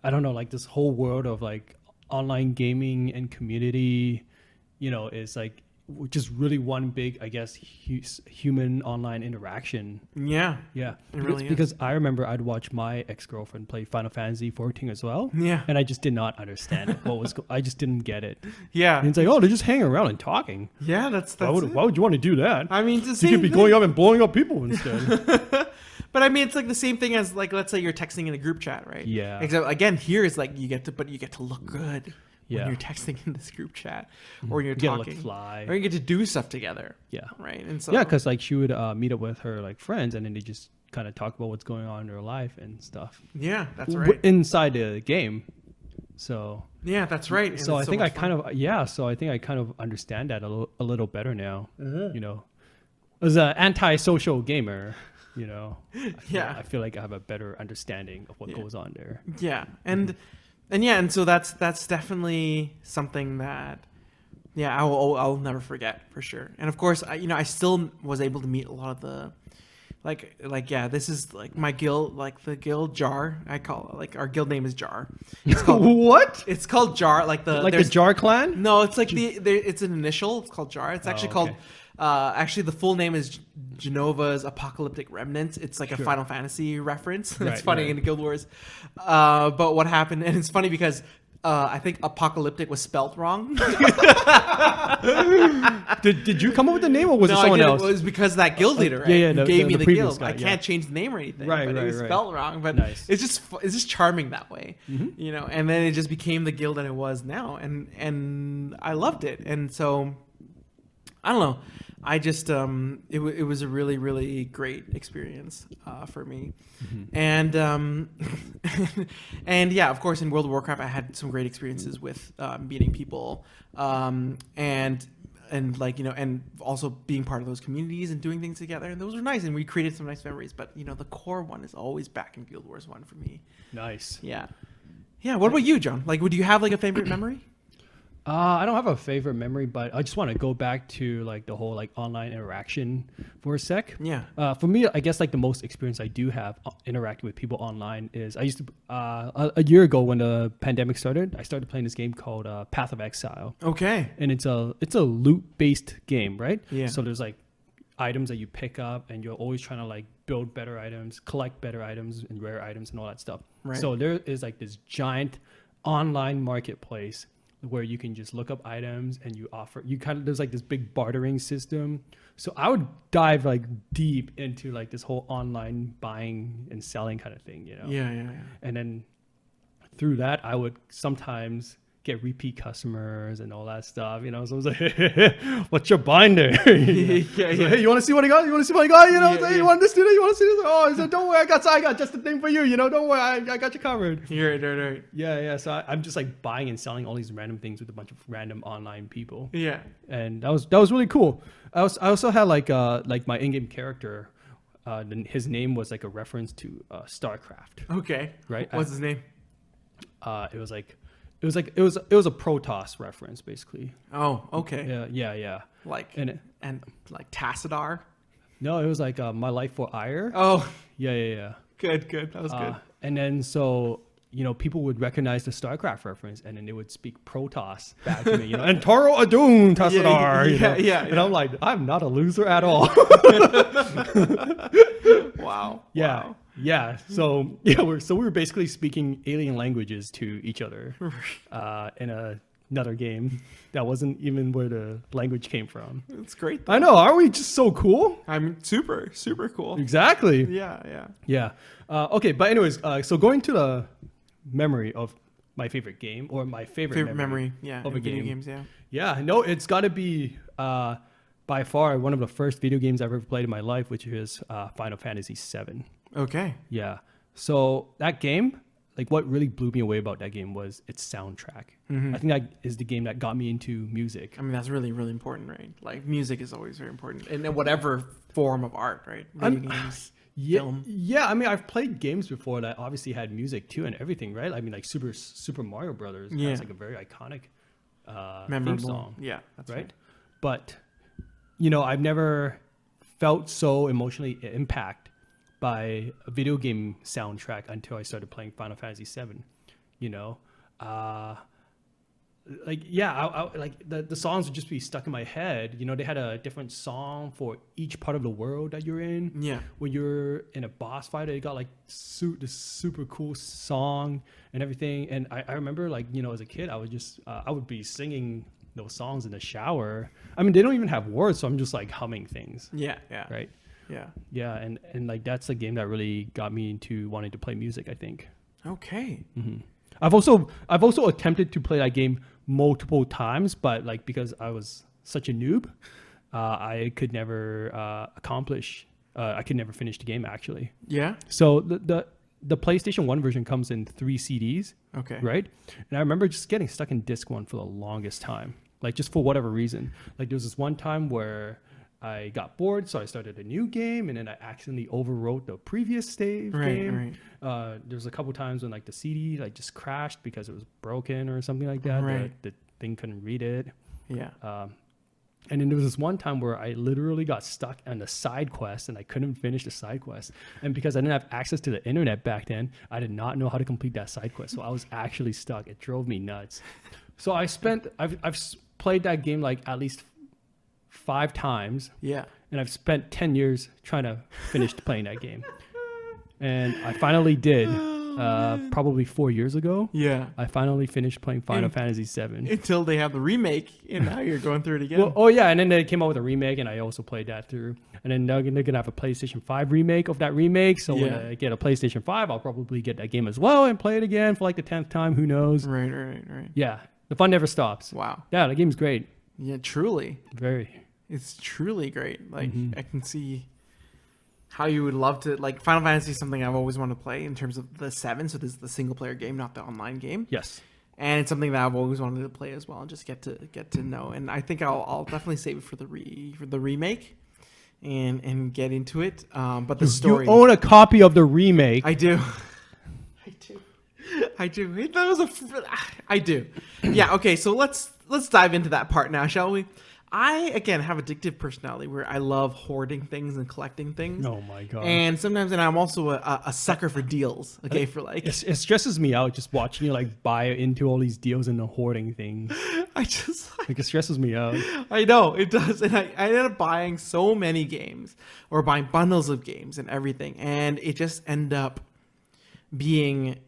I don't know, like this whole world of like online gaming and community, is like just really one big, I guess, human online interaction. Yeah. Yeah. It really is. Because I remember I'd watch my ex-girlfriend play Final Fantasy 14 as well. Yeah. And I just did not understand it. I just didn't get it. Yeah. And it's like, oh, they're just hanging around and talking. Yeah, that's why would you want to do that? I mean, you could be going up and blowing up people instead. But I mean, it's like the same thing as like, let's say you're texting in a group chat, right? Yeah. Except again, here is like you get to look good. When you're texting in this group chat, or you're talking, get to fly, or you get to do stuff together. Yeah, right. And so because like she would meet up with her like friends, and then they just kind of talk about what's going on in their life and stuff. Yeah, that's right. Inside the game. So yeah, that's right. So I think I kind of understand that a little better now. Mm-hmm. As an anti-social gamer, I feel like I have a better understanding of what goes on there. Yeah, and so that's definitely something that I'll never forget for sure. And of course, I still was able to meet a lot of the this is like my guild, like the guild Jar. I call it, like, our guild name is Jar. It's called what? It's called Jar, like the Jar clan. No, it's like it's an initial. It's called Jar. It's actually called. Actually, the full name is Genova's Apocalyptic Remnants. It's like a Final Fantasy reference. It's funny in Guild Wars. But what happened, and it's funny because I think apocalyptic was spelt wrong. Did you come up with the name, or was it someone else? It was because that guild leader gave me the guild. I can't change the name or anything. But it was spelled wrong. But it's just charming that way, And then it just became the guild that it was now, and I loved it. And so I don't know. I just it was a really, really great experience for me, and and yeah, of course, in World of Warcraft, I had some great experiences with meeting people, and like and also being part of those communities and doing things together, and those were nice, and we created some nice memories. But the core one is always back in Guild Wars 1 for me. Nice. Yeah. What about you, John? Like, would you have like a favorite memory? I don't have a favorite memory, but I just want to go back to like the whole like online interaction for a sec. Yeah. For me, I guess like the most experience I do have interacting with people online is I used to a year ago when the pandemic started, I started playing this game called Path of Exile. Okay. And it's a loot based game, right? Yeah. So there's like items that you pick up, and you're always trying to like build better items, collect better items and rare items and all that stuff. Right. So there is like this giant online marketplace where you can just look up items and there's like this big bartering system. So I would dive like deep into like this whole online buying and selling kind of thing, Yeah. And then through that, I would sometimes get repeat customers and all that stuff, you know. So I was like, hey, what's your binder? You know? Yeah, I was yeah. like, hey, you want to see what I got? You want to see what I got? You know, Yeah, I was like, yeah. you want this today? You want to see this? Oh, he said, don't worry, I got just the thing for you. You know, don't worry, I got you covered. Right. Yeah. So I'm just like buying and selling all these random things with a bunch of random online people, Yeah. and that was really cool. I also had like my in-game character. His name was like a reference to StarCraft, Okay. right? What's his name? It was a Protoss reference, basically. Oh, okay. Yeah. Like And and like Tassadar. no, it was like My Life for Ire. Oh, Yeah. good. That was good. And then so people would recognize the StarCraft reference, and then they would speak Protoss back to me, and Toro Adun Tassadar. Yeah. And I'm like, I'm not a loser at all. Wow. Yeah. Wow. Yeah. So we're basically speaking alien languages to each other in another game that wasn't even where the language came from. It's great. I know. Aren't we just so cool? I'm super cool. Exactly. Yeah. Yeah. Okay. But anyways, so going to the memory of my favorite game or my favorite memory. Yeah. of a in video game. games. Yeah. Yeah. No, it's got to be by far one of the first video games I've ever played in my life, which is Final Fantasy VII. Okay. Yeah. So that game, like what really blew me away about that game was its soundtrack. I think that is the game that got me into music. I mean, that's really important, right? Like music is always very important in whatever form of art, right? Video games. Film. Yeah. I mean, I've played games before that obviously had music too and everything, right? I mean, like Super Mario Brothers Yeah. has like a very iconic Memorable. theme song, Yeah. That's right? But I've never felt so emotionally impacted by a video game soundtrack until I started playing Final Fantasy VII. Like the songs would just be stuck in my head. They had a different song for each part of the world that you're in. Yeah. When you're in a boss fight, they got like this super cool song and everything. And I remember like, as a kid, I would be singing those songs in the shower. I mean, they don't even have words, so I'm just like humming things. Yeah. Right. Yeah. Yeah. And like, that's the game that really got me into wanting to play music, I think. Okay. I've also attempted to play that game multiple times, but like because I was such a noob, I could never I could never finish the game actually. Yeah. So the PlayStation 1 version comes in 3 CDs, Okay. right? And I remember just getting stuck in disc 1 for the longest time, like just for whatever reason. Like there was this one time where I got bored, so I started a new game, and then I accidentally overwrote the previous game. Right. There's a couple times when like the CD like just crashed because it was broken or something like that. Right. The thing couldn't read it. Yeah. And then there was this one time where I literally got stuck on the side quest and I couldn't finish the side quest. And because I didn't have access to the internet back then, I did not know how to complete that side quest. So I was actually stuck. It drove me nuts. So I've played that game like at least 5 times, Yeah. and I've spent 10 years trying to finish playing that game. And I finally did, probably 4 years ago. Yeah. I finally finished playing Final Fantasy VII. Until they have the remake, and now you're going through it again. Well, oh yeah, and then they came out with a remake, and I also played that through. And then they're gonna have a PlayStation 5 remake of that remake. So when Yeah. I get a PlayStation 5, I'll probably get that game as well and play it again for like the 10th time. Who knows? Right. Yeah, the fun never stops. Wow. Yeah, the game's great. Yeah, truly. Very. It's truly great. Like, I can see how you would love to, like, Final Fantasy is something I've always wanted to play in terms of the 7, so this is the single player game, not the online game. Yes. And it's something that I've always wanted to play as well and just get to know. And I think I'll definitely save it for the remake and get into it. But the story, You own a copy of the remake. I do. I do. That was I do. Yeah. Okay. So let's dive into that part now, shall we? I again have addictive personality where I love hoarding things and collecting things. Oh my god. And sometimes, and I'm also a sucker for deals. Okay, for like It stresses me out just watching you like buy into all these deals and the hoarding things. I just Like it stresses me out. I know it does, and I ended up buying so many games or buying bundles of games and everything, and it just end up being.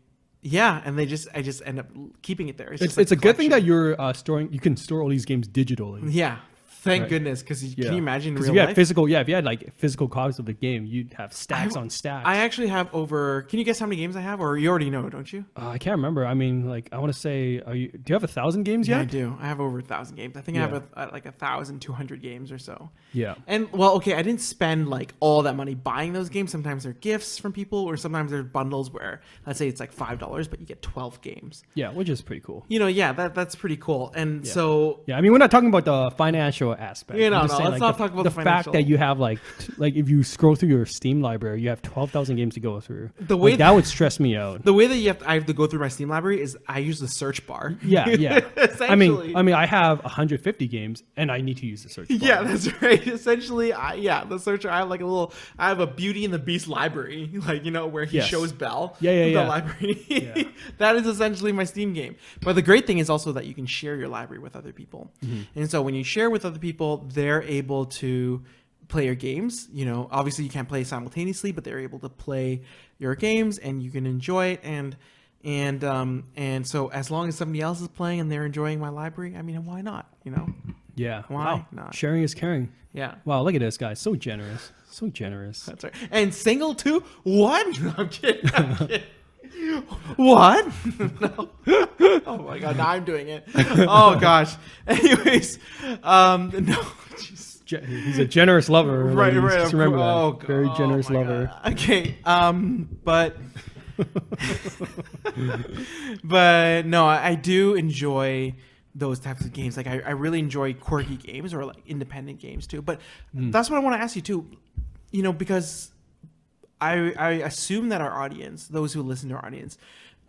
Yeah, and I just end up keeping it there. It's a good thing that you're storing. You can store all these games digitally. Yeah, Thank Right. goodness, because Yeah. can you imagine in 'Cause real if you had life? physical, if you had like physical copies of the game, you'd have stacks on stacks. I actually have over. Can you guess how many games I have? Or you already know, don't you? I can't remember. I mean, like, I want to say, do you have 1,000 games Yeah, I yet? do. I have over 1,000 games. I think I Yeah. have like 1,200 games or so. Yeah. And well, okay, I didn't spend like all that money buying those games. Sometimes they're gifts from people, or sometimes they're bundles where, let's say it's like $5, but you get 12 games. Yeah, which is pretty cool. You know, yeah, that's pretty cool. And Yeah. so Yeah, I mean, we're not talking about the financial aspect. Yeah, I'm no, just no, saying, let's like, not talk about the the fact financial. that you have like if you scroll through your Steam library, you have 12,000 games to go through. The way Like, that would stress me out. the way that I have to go through my Steam library is I use the search bar. Yeah, yeah. Essentially. I mean, I have 150 games, and I need to use the search bar. Yeah, that's right. Essentially, the searcher. I have like I have a Beauty and the Beast library, like where he Yes. shows Belle. Yeah, yeah, the yeah. library. Yeah. That is essentially my Steam game. But the great thing is also that you can share your library with other people, and so when you share with other people, they're able to play your games. Obviously you can't play simultaneously, but they're able to play your games, and you can enjoy it. And so as long as somebody else is playing and they're enjoying my library, I mean, why not? Yeah. Why Wow. not? Sharing is caring. Yeah. Wow, look at this guy. So generous. So generous. That's right. And single too? What? No, I'm kidding. I'm kidding. What? No. Oh my god, now I'm doing it. Oh gosh. Anyways, no. Jeez. He's a generous lover. Right, ladies. right. Just remember that. Oh, God. Very generous Oh, my lover. God. Okay. But but no, I do enjoy those types of games. Like I really enjoy quirky games or like independent games too. But that's what I want to ask you too. Because I assume that our audience, those who listen to our audience,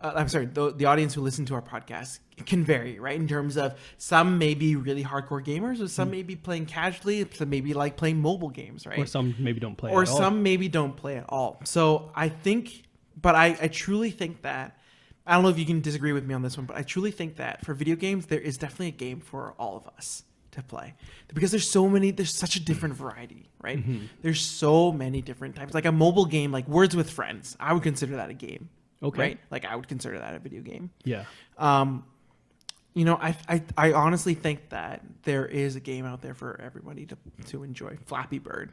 I'm sorry, the audience who listen to our podcast can vary, right? In terms of some may be really hardcore gamers, or some may be playing casually, some maybe like playing mobile games, right? Or some maybe don't play Or at all. some maybe don't play at all. So I think, but I truly think that, I don't know if you can disagree with me on this one, but I truly think that for video games, there is definitely a game for all of us to play, because there's such a different variety, right? There's so many different types. Like a mobile game, like Words with Friends, I would consider that a game. Okay. Right? Like I would consider that a video game. Yeah. I honestly think that there is a game out there for everybody to enjoy. Flappy Bird.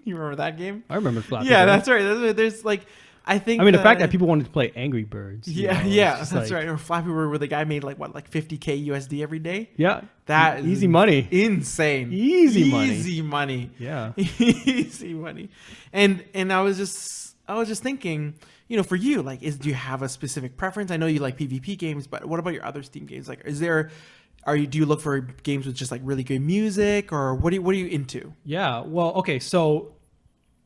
You remember that game? I remember Flappy Yeah, Bird. that's right. There's like, I think. I mean, the fact that people wanted to play Angry Birds. Yeah, it's yeah, just that's like- right. Or Flappy Bird, where the guy made like 50K USD every day. Yeah. That is Easy money. insane. Easy money. Easy money. Yeah. Easy money. And I was just thinking, for you, like, do you have a specific preference? I know you like PvP games, but what about your other Steam games? Like, do you look for games with just like really good music, or what are you into? Yeah. Well, okay. So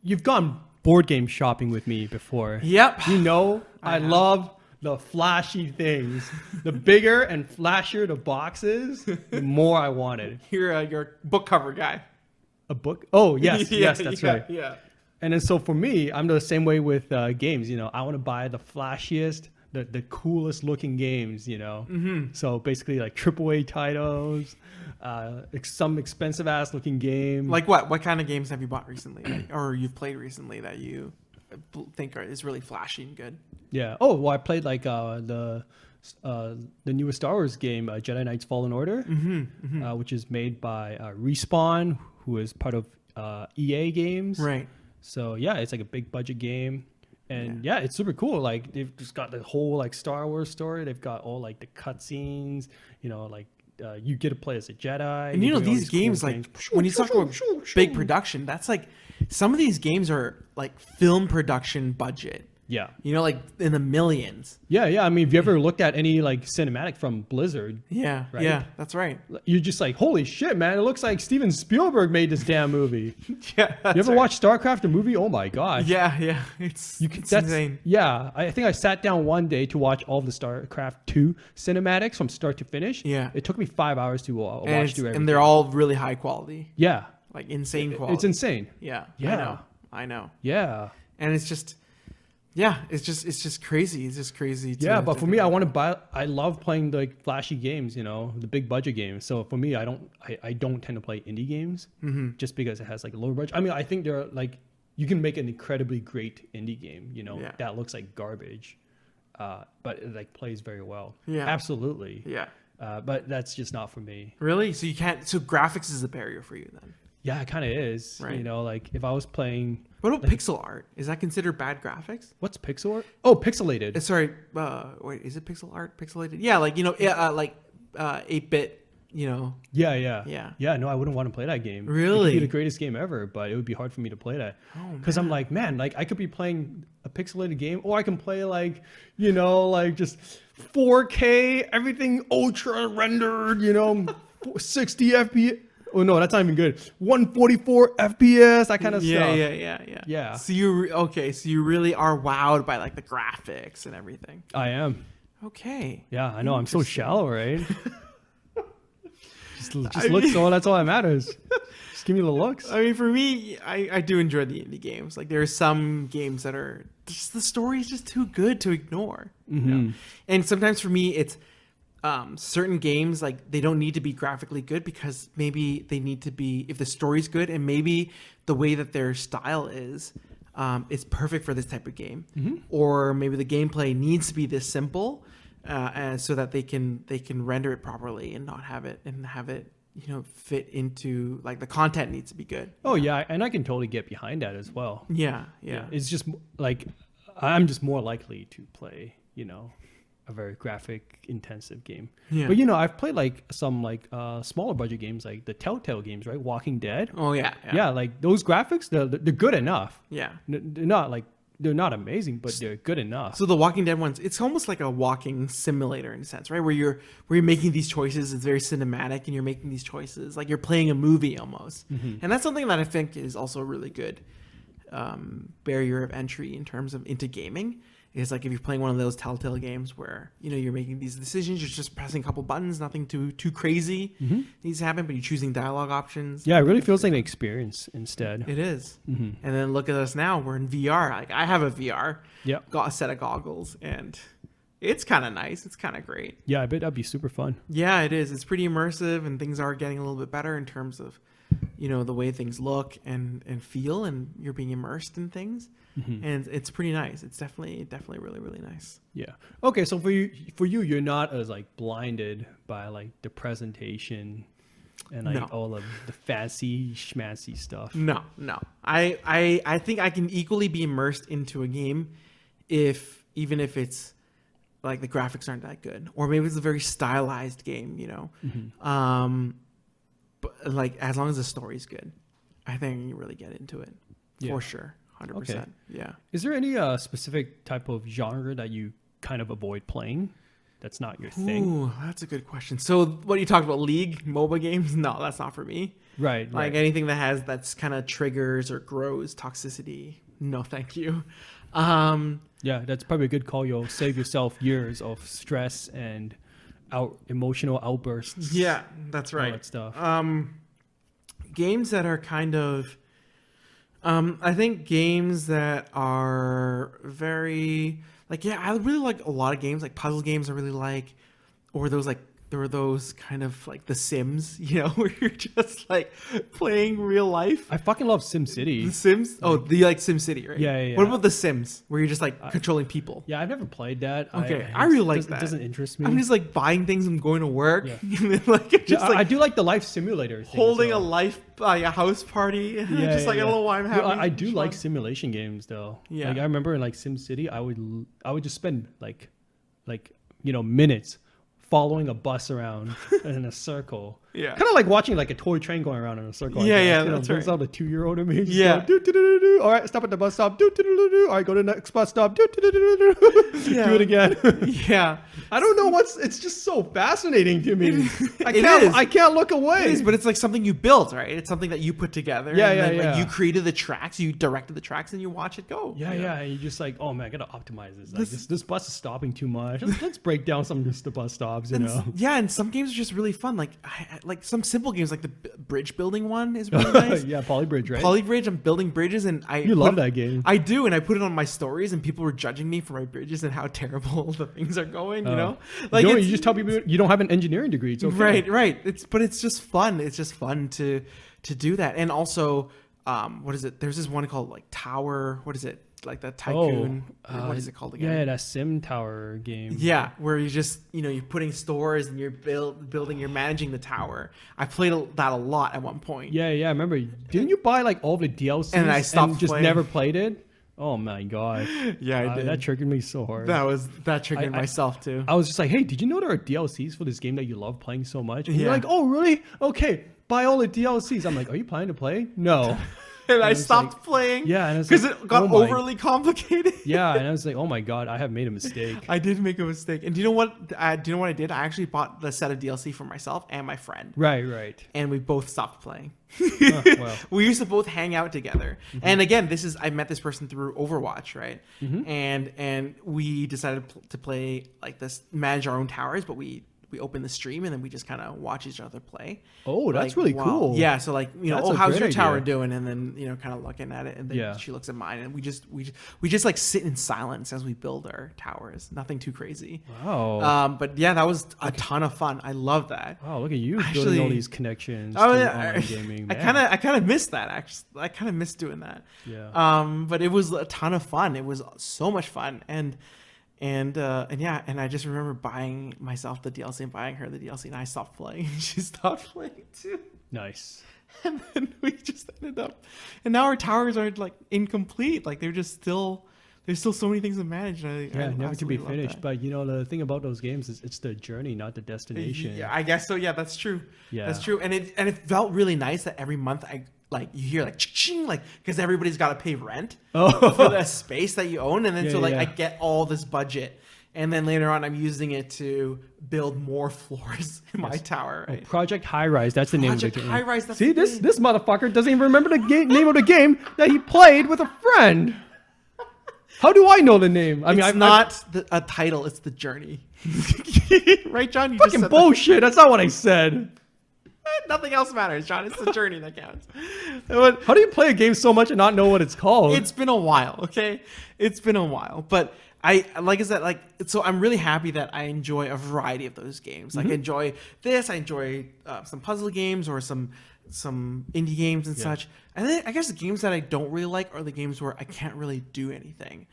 you've gone board game shopping with me before. Yep. I love the flashy things. The bigger and flashier the boxes, the more I wanted. You're a book cover guy. A book? Oh, yes. Yeah, yes, that's yeah, right. Yeah. And then so for me, I'm the same way with games. I want to buy the flashiest, the coolest looking games. So basically like AAA titles, some expensive ass looking game. Like what? What kind of games have you bought recently, or you've played recently that you think is really flashy and good? Yeah. Oh, well, I played like the newest Star Wars game, Jedi Knights Fallen Order, which is made by Respawn, who is part of EA Games. Right. So yeah, it's like a big budget game, and yeah, it's super cool. Like they've just got the whole like Star Wars story. They've got all like the cutscenes. Like you get to play as a Jedi. And you do all these cool games, things. like when you talk about big production, that's like some of these games are like film production budget. Yeah. Like in the millions. Yeah. I mean, have you ever looked at any like cinematic from Blizzard? Yeah. Right? Yeah. That's right. You're just like, holy shit, man! It looks like Steven Spielberg made this damn movie. Yeah. You ever watch StarCraft, the movie? Oh my gosh. Yeah. Yeah. It's insane. Yeah, I think I sat down one day to watch all the StarCraft 2 cinematics from start to finish. Yeah. It took me 5 hours to watch through everything. And they're all really high quality, Yeah. like insane quality. It's insane. Yeah. Yeah. I know. Yeah. And it's just. Yeah, it's just crazy. It's just crazy. Yeah, but for me, I love playing like flashy games, the big budget games. So for me, I don't tend to play indie games just because it has like a lower budget. I mean, I think they're like, you can make an incredibly great indie game, that looks like garbage, but it like plays very well. Yeah. Absolutely. Yeah. But that's just not for me. Really? So you can't. So graphics is a barrier for you then. Yeah, it kind of is. Right. You know, like if I was playing, What about pixel art? Is that considered bad graphics? what's pixel art? Oh, pixelated. Sorry. Wait. Is it pixel art? Pixelated? Yeah. Like 8-bit. Yeah. Yeah. No, I wouldn't want to play that game. It Really? could be the greatest game ever, but it would be hard for me to play that. Oh, Because I'm like, man, like I could be playing a pixelated game, or I can play like, like just 4K, everything ultra rendered, 60 FPS. Oh no, that's not even good. 144 FPS, that kind of stuff. Yeah. So you really are wowed by like the graphics and everything. I am. Okay. Yeah, I know. I'm so Interesting. shallow, right? just looks all. That's all that matters. Just give me the looks. I mean, for me, I do enjoy the indie games. Like there are some games that are just the story is just too good to ignore. And sometimes for me, it's certain games like they don't need to be graphically good because maybe they need to be if the story's good and maybe the way that their style is perfect for this type of game, or maybe the gameplay needs to be this simple, and so that they can render it properly and not have it fit into like the content needs to be good. Oh yeah, and I can totally get behind that as well. Yeah. It's just like I'm just more likely to play, a very graphic intensive game. Yeah. But I've played like some like smaller budget games like the Telltale games, right? Walking Dead. Oh yeah. Yeah, like those graphics, they're good enough. Yeah. They're not amazing, but they're good enough. So the Walking Dead ones, it's almost like a walking simulator in a sense, right? Where you're making these choices. It's very cinematic, and you're making these choices like you're playing a movie almost. And that's something that I think is also a really good barrier of entry in terms of into gaming. Is like if you're playing one of those Telltale games where you're making these decisions, you're just pressing a couple buttons, nothing too crazy needs to happen, but you're choosing dialogue options. Yeah, it really feels like an experience instead. It is. And then look at us now. We're in VR. Like I have a VR got a set of goggles, and it's kind of nice. It's kind of great. Yeah, I bet that'd be super fun. Yeah, it is. It's pretty immersive, and things are getting a little bit better in terms of the way things look and feel, and you're being immersed in things. And it's pretty nice. It's definitely really, really nice. Yeah. Okay, so for you, you're not as like blinded by like the presentation and like all of the fancy schmancy stuff. No. I think I can equally be immersed into a game even if it's like the graphics aren't that good, or maybe it's a very stylized game, but like as long as the story's good, I think you really get into it for sure. 100%. Okay. Yeah. Is there any specific type of genre that you kind of avoid playing? That's not your thing. Ooh, that's a good question. So, what you talked about, League MOBA games? No, that's not for me. Right. Like anything that's kind of triggers or grows toxicity. No, thank you. Yeah, that's probably a good call. You'll save yourself years of stress and emotional outbursts. Yeah, that's All right. that stuff. Games that are kind of I think games that are very I really like a lot of games, like puzzle games I really like, or there were those kind of like The Sims, where you're just like playing real life. I fucking love SimCity. The Sims? Oh, you like SimCity, right? Yeah. What about The Sims, where you're just like controlling people? Yeah, I've never played that. Okay, I really like that. It doesn't interest me. I'm just like buying things and going to work, Yeah. and then like just I do like the life simulator thing. holding a house party. I don't know why I'm having. I do like simulation games though. Yeah. Like I remember in like SimCity, I would just spend like minutes following a bus around in a circle. Yeah. Kind of like watching like a toy train going around in a circle. Yeah, I guess. yeah, You know, that's brings right. out the 2-year-old in me. Just Yeah. go, do. All right, stop at the bus stop. Do. All right, go to the next bus stop. Do. Yeah. Do it again. Yeah. I don't know it's just so fascinating to me. is. I can't look away. It is, but it's like something you built, right? It's something that you put together. Yeah, and then, yeah. Like, you created the tracks, you directed the tracks, and you watch it go. Yeah. And you're just like, oh man, I gotta optimize this. Like this bus is stopping too much. Let's break down some of the bus stops, you know. Yeah, and some games are just really fun. Like like some simple games, like the bridge building one is really nice. Yeah, Polybridge, right? Polybridge, I'm building bridges, and You love that game. I do, and I put it on my stories, and people were judging me for my bridges and how terrible the things are going. You know, like you just tell people you don't have an engineering degree. It's okay. Right. It's just fun. It's just fun to do that, and also, what is it? There's this one called like Tower. What is it? like that tycoon. Oh, What is it called again? Yeah, that Sim Tower game. Yeah, where you just you're putting stores and you're building, you're managing the tower. I played that a lot at one point. Yeah, I remember. Didn't you buy like all the DLCs And I stopped just playing. never played it? Oh my god. Yeah, I did. That triggered me so hard. That triggered I- myself too. I was just like, hey, did you know there are DLCs for this game that you love playing so much? And you're Yeah. like, oh, really? Okay, buy all the DLCs. I'm like, are you planning to play? No. And I it's stopped playing. Yeah, and it's because like, it got oh my- overly complicated. Yeah, and I was like, oh my god, I have made a mistake. I did make a mistake. And do you know what? Do you know what I did? I actually bought the set of DLC for myself and my friend, Right. and we both stopped playing. Oh, well. We used to both hang out together. And again, I met this person through Overwatch, right? And we decided to play like this, manage our own towers, but we open the stream and then we just kind of watch each other play. Oh, that's Like, really wow. cool. Yeah, so like That's a how's great your tower idea. doing? And then kind of looking at it, and then Yeah. she looks at mine, and we just like sit in silence as we build our towers. Nothing too crazy. Wow. But yeah, that was a ton of fun. I love that. Wow, look at you building Actually- all these connections Oh to yeah, online gaming. I man. kind of missed that actually. I kind of missed doing that. Yeah. But it was a ton of fun. It was so much fun, and yeah, and I just remember buying myself the DLC and buying her the DLC, and I stopped playing. She stopped playing too, Nice. and then we just ended up. And now our towers are like incomplete. Like they're just still. There's still so many things to manage. And Yeah, I never to be absolutely love finished. that. But the thing about those games is it's the journey, not the destination. Yeah, I guess so. Yeah, that's true. Yeah. That's true. And it felt really nice that every month you hear like ching, like because everybody's got to pay rent Oh. for the space that you own, and then Yeah, so like yeah. I get all this budget, and then later on I'm using it to build more floors in my tower. Right? Project High Rise. That's the name of Project the game. High Rise, that's See, the this thing. this motherfucker doesn't even remember the name of the game that he played with a friend. How do I know the name? I mean, It's I'm not a title; it's the journey. Right, John? You fucking said that. bullshit. That's not what I said. Nothing else matters, John. It's the journey that counts. How do you play a game so much and not know what it's called? It's been a while, okay? It's been a while, but like I said, so I'm really happy that I enjoy a variety of those games. Like I enjoy this, I enjoy some puzzle games or some indie games and such. And then I guess the games that I don't really like are the games where I can't really do anything.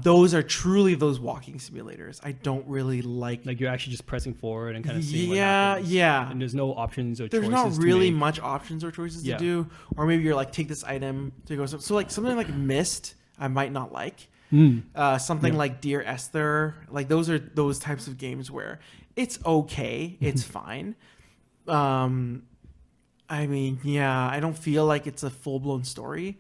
Those are truly those walking simulators. I don't really like. like you're actually just pressing forward and kind of seeing what Yeah, happens. yeah. And there's no options or There's choices not really to make. much options or choices Yeah. to do, or maybe you're like take this item to go. So like something like Myst, I might not like. Something like Dear Esther, like those are those types of games where it's okay, it's fine. I mean, yeah, I don't feel like it's a full blown story.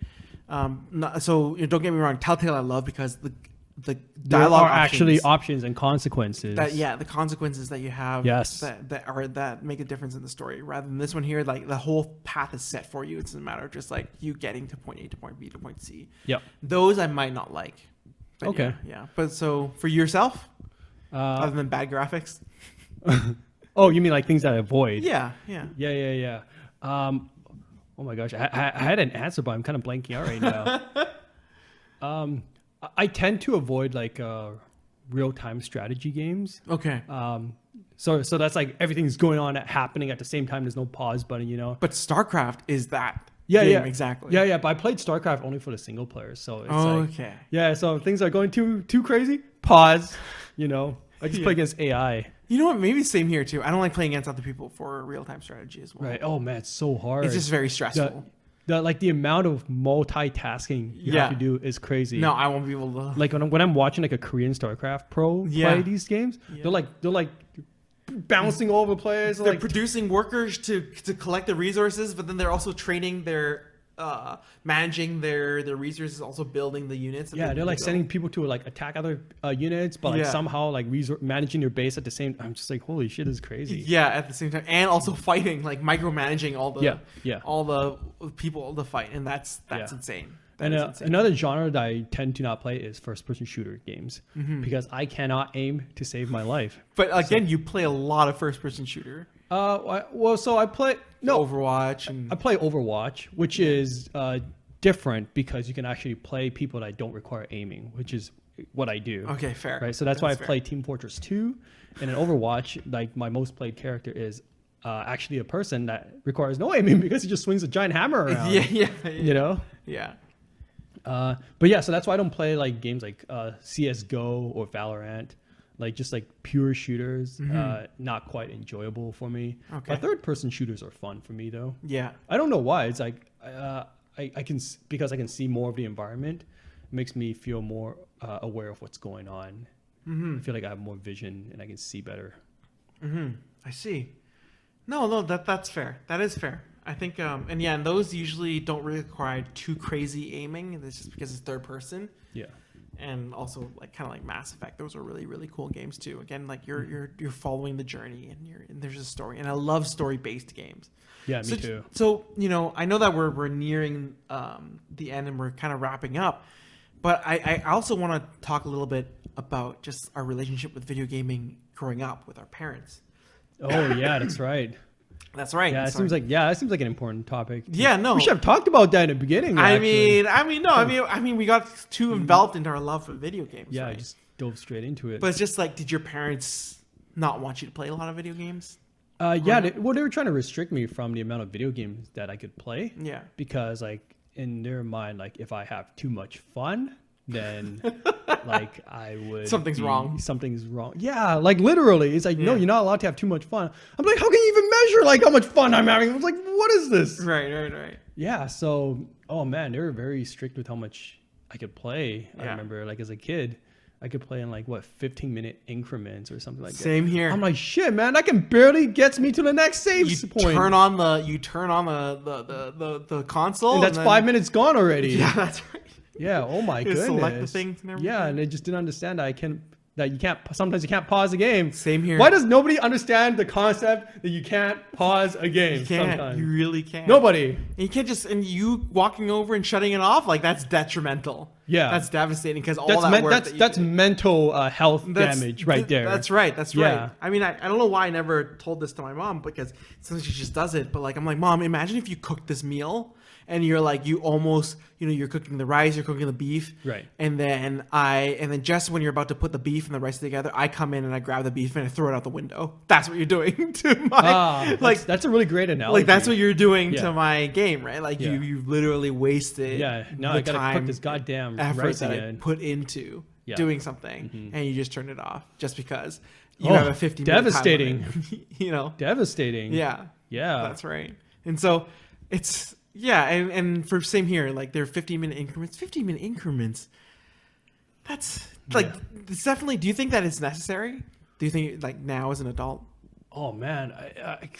So don't get me wrong, Telltale I love because the There dialogue are actually options options and consequences. the consequences that you have Yes. that make a difference in the story rather than this one here, like the whole path is set for you. It's a matter of just like you getting to point A to point B to point C. Yep. Those I might not like. But Okay. yeah. But so for yourself, Uh, other than bad graphics, oh, you mean like things that I avoid? yeah. Yeah. Oh my gosh, I had an answer, but I'm kind of blanking out right now. I tend to avoid like real-time strategy games. Okay. So that's like everything's going on happening at the same time. There's no pause button. But StarCraft is that. Yeah, game, yeah, exactly. Yeah. But I played StarCraft only for the single player, so it's Okay. like, yeah. So if things are going too crazy, pause. I just Yeah. play against AI. You know what? Maybe same here too. I don't like playing against other people for real time strategy as well. Right. Oh man, it's so hard. It's just very stressful. the amount of multitasking you Yeah. have to do is crazy. No, I won't be able to. Like when I'm watching like a Korean StarCraft pro Yeah. play these games, Yeah. they're like bouncing all over the place. They're Like, producing workers to collect the resources, but then they're also training their managing their resources, also building the units. that yeah, they they're need like to sending people to like attack other units, but like Yeah. somehow like managing your base at the same. I'm just like, holy shit, this is go. crazy. Yeah, at the same time, and also fighting, like micromanaging all the Yeah. all the people to fight, and that's Yeah. insane. That And is insane. another genre that I tend to not play is first-person shooter games Mm-hmm. because I cannot aim to save my life. But again, you play a lot of first-person shooter, So I play Overwatch, and I play Overwatch, which is different because you can actually play people that don't require aiming, which is what I do. okay, fair. Right, so that's why I fair. play Team Fortress 2, and in Overwatch, like my most played character is actually a person that requires no aiming because he just swings a giant hammer around. Yeah. You know, Yeah. But yeah, so that's why I don't play like games like CS:GO or Valorant, like just like pure shooters. Not quite enjoyable for me. Okay. But third-person shooters are fun for me though. Yeah. I don't know why. It's like I can because I can see more of the environment. It makes me feel more aware of what's going on. I feel like I have more vision and I can see better. I see. No, that's fair. That is fair. I think, and those usually don't really require too crazy aiming. It's just because it's third person, Yeah. and also like kind of like Mass Effect. Those are really really cool games too. Again, like you're following the journey, and there's a story, and I love story based games. Yeah, me too. So I know that we're nearing the end, and we're kind of wrapping up, but I also want to talk a little bit about just our relationship with video gaming growing up with our parents. Oh yeah, that's right. That's right. Yeah, it seems like an important topic. Yeah, no. We should have talked about that in the beginning. I actually. mean, we got too enveloped into our love for video games. Yeah, I right? just dove straight into it. But it's just like, did your parents not want you to play a lot of video games? Yeah, they were trying to restrict me from the amount of video games that I could play. Yeah. Because like in their mind, like if I have too much fun, then like I would Something's wrong. Something's wrong. Yeah, like literally, it's like no, Yeah. you're not allowed to have too much fun. I'm like, how can you even measure like how much fun I'm having? I was like, what is this? Right. Yeah. So, oh man, they were very strict with how much I could play. I Yeah. remember like as a kid, I could play in like 15-minute increments or something like that. Same here. I'm like, shit, man, that can barely gets me to the next save You point. turn on the console, and that's then, 5 minutes gone already. Yeah, that's right. Yeah. Oh my You goodness. select the things and everything. Yeah, and they just didn't understand that you can't. Sometimes you can't pause a game. Same here. Why does nobody understand the concept that you can't pause a game? You can't. Sometimes You really can't. nobody. And you can't just, and you walking over and shutting it off, like that's detrimental. Yeah. That's devastating because all That's that work that you that's did. mental health That's- damage right there. That's right. That's Yeah. right. I mean, I don't know why I never told this to my mom because sometimes she just does it. But like, I'm like, Mom, imagine if you cooked this meal and you're like, you almost, you're cooking the rice, you're cooking the beef. Right. And then just when you're about to put the beef and the rice together, I come in and I grab the beef and I throw it out the window. That's what you're doing to my, That's a really great analogy. like that's what you're doing Yeah. to my game, right? Like Yeah. you literally wasted Yeah. Now the I gotta time, cook this goddamn effort rice that I again. put into Yeah. doing something, and you just turn it off just because you Oh, have a 50 devastating. minute time limit. Devastating. Yeah, Yeah. that's right. And so it's and for same here, like they're 15-minute increments. 15-minute increments. That's like it's definitely. Do you think that it's necessary? Do you think like now as an adult? Oh man,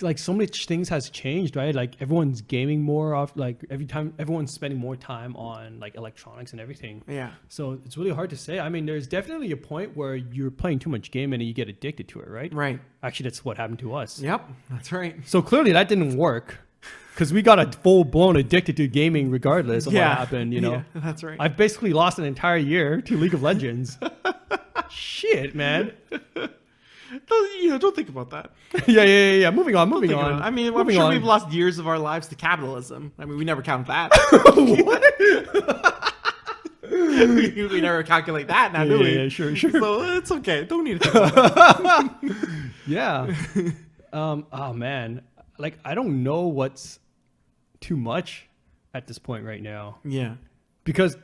like so much things has changed, right? Like everyone's gaming more off. Like everyone's spending more time on like electronics and everything. Yeah. So it's really hard to say. I mean, there's definitely a point where you're playing too much game and you get addicted to it, right? Right. Actually, that's what happened to us. Yep. That's right. So clearly that didn't work because we got a full blown addicted to gaming regardless of what happened. You know, Yeah, that's right. I've basically lost an entire year to League of Legends. Shit, man. Don't think about that. Yeah. Moving on. Think about it. I mean, I'm Moving sure on. we've lost years of our lives to capitalism. I mean, we never count that. we never calculate that now, do we? Yeah, sure. So it's okay. Don't need to think about that. Yeah. Oh man, like I don't know what's too much at this point right now Yeah. because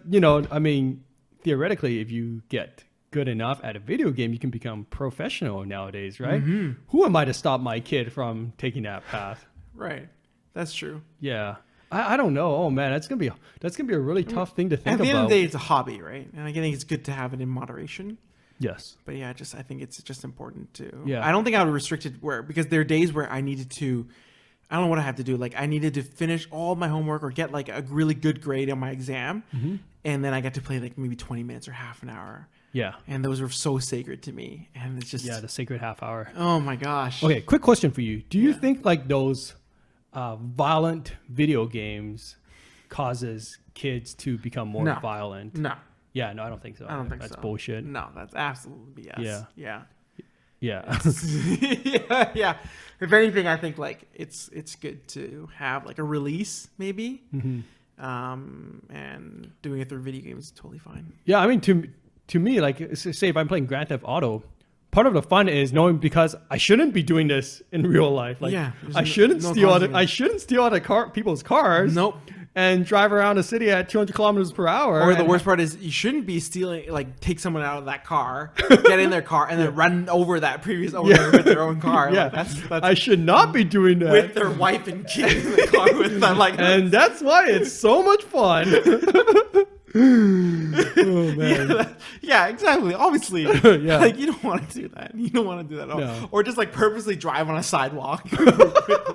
I mean, theoretically, if you get good enough at a video game, you can become professional nowadays, right? Who am I to stop my kid from taking that path? Right. That's true. Yeah. I don't know. Oh man, that's gonna be a really tough thing to think At the about. end of the day, it's a hobby, right? And I think it's good to have it in moderation. Yes. But yeah, I think it's just important to. Yeah. I don't think I would restrict it because there are days where I needed to. I don't know what I have to do. Like I needed to finish all my homework or get like a really good grade on my exam, and then I got to play like maybe 20 minutes or half an hour. Yeah. And those were so sacred to me, and it's just The sacred half hour. oh my gosh. Okay, quick question for you. Do you think like those violent video games causes kids to become more No. violent? No, Yeah, no, I don't think so. I don't think That's so. bullshit. No, that's absolutely BS. Yeah. Yeah. Yeah. yeah. If anything, I think like it's good to have like a release maybe, and doing it through video games is totally fine. Yeah, I mean to me, like say if I'm playing Grand Theft Auto, part of the fun is knowing because I shouldn't be doing this in real life. Like Yeah, I there's shouldn't no steal consequence. I shouldn't steal out of people's cars. Nope. and drive around the city at 200 kilometers per hour. Or the and- worst part is you shouldn't be stealing, like take someone out of that car, get in their car, and then run over that previous owner with their own car. Yeah, Like, that's I should not be doing that. with their wife and kids in the car with them. Like, and that's why it's so much fun. Oh man. yeah, exactly. Obviously, Yeah. like you don't want to do that. You don't want to do that. No. Or just like purposely drive on a sidewalk.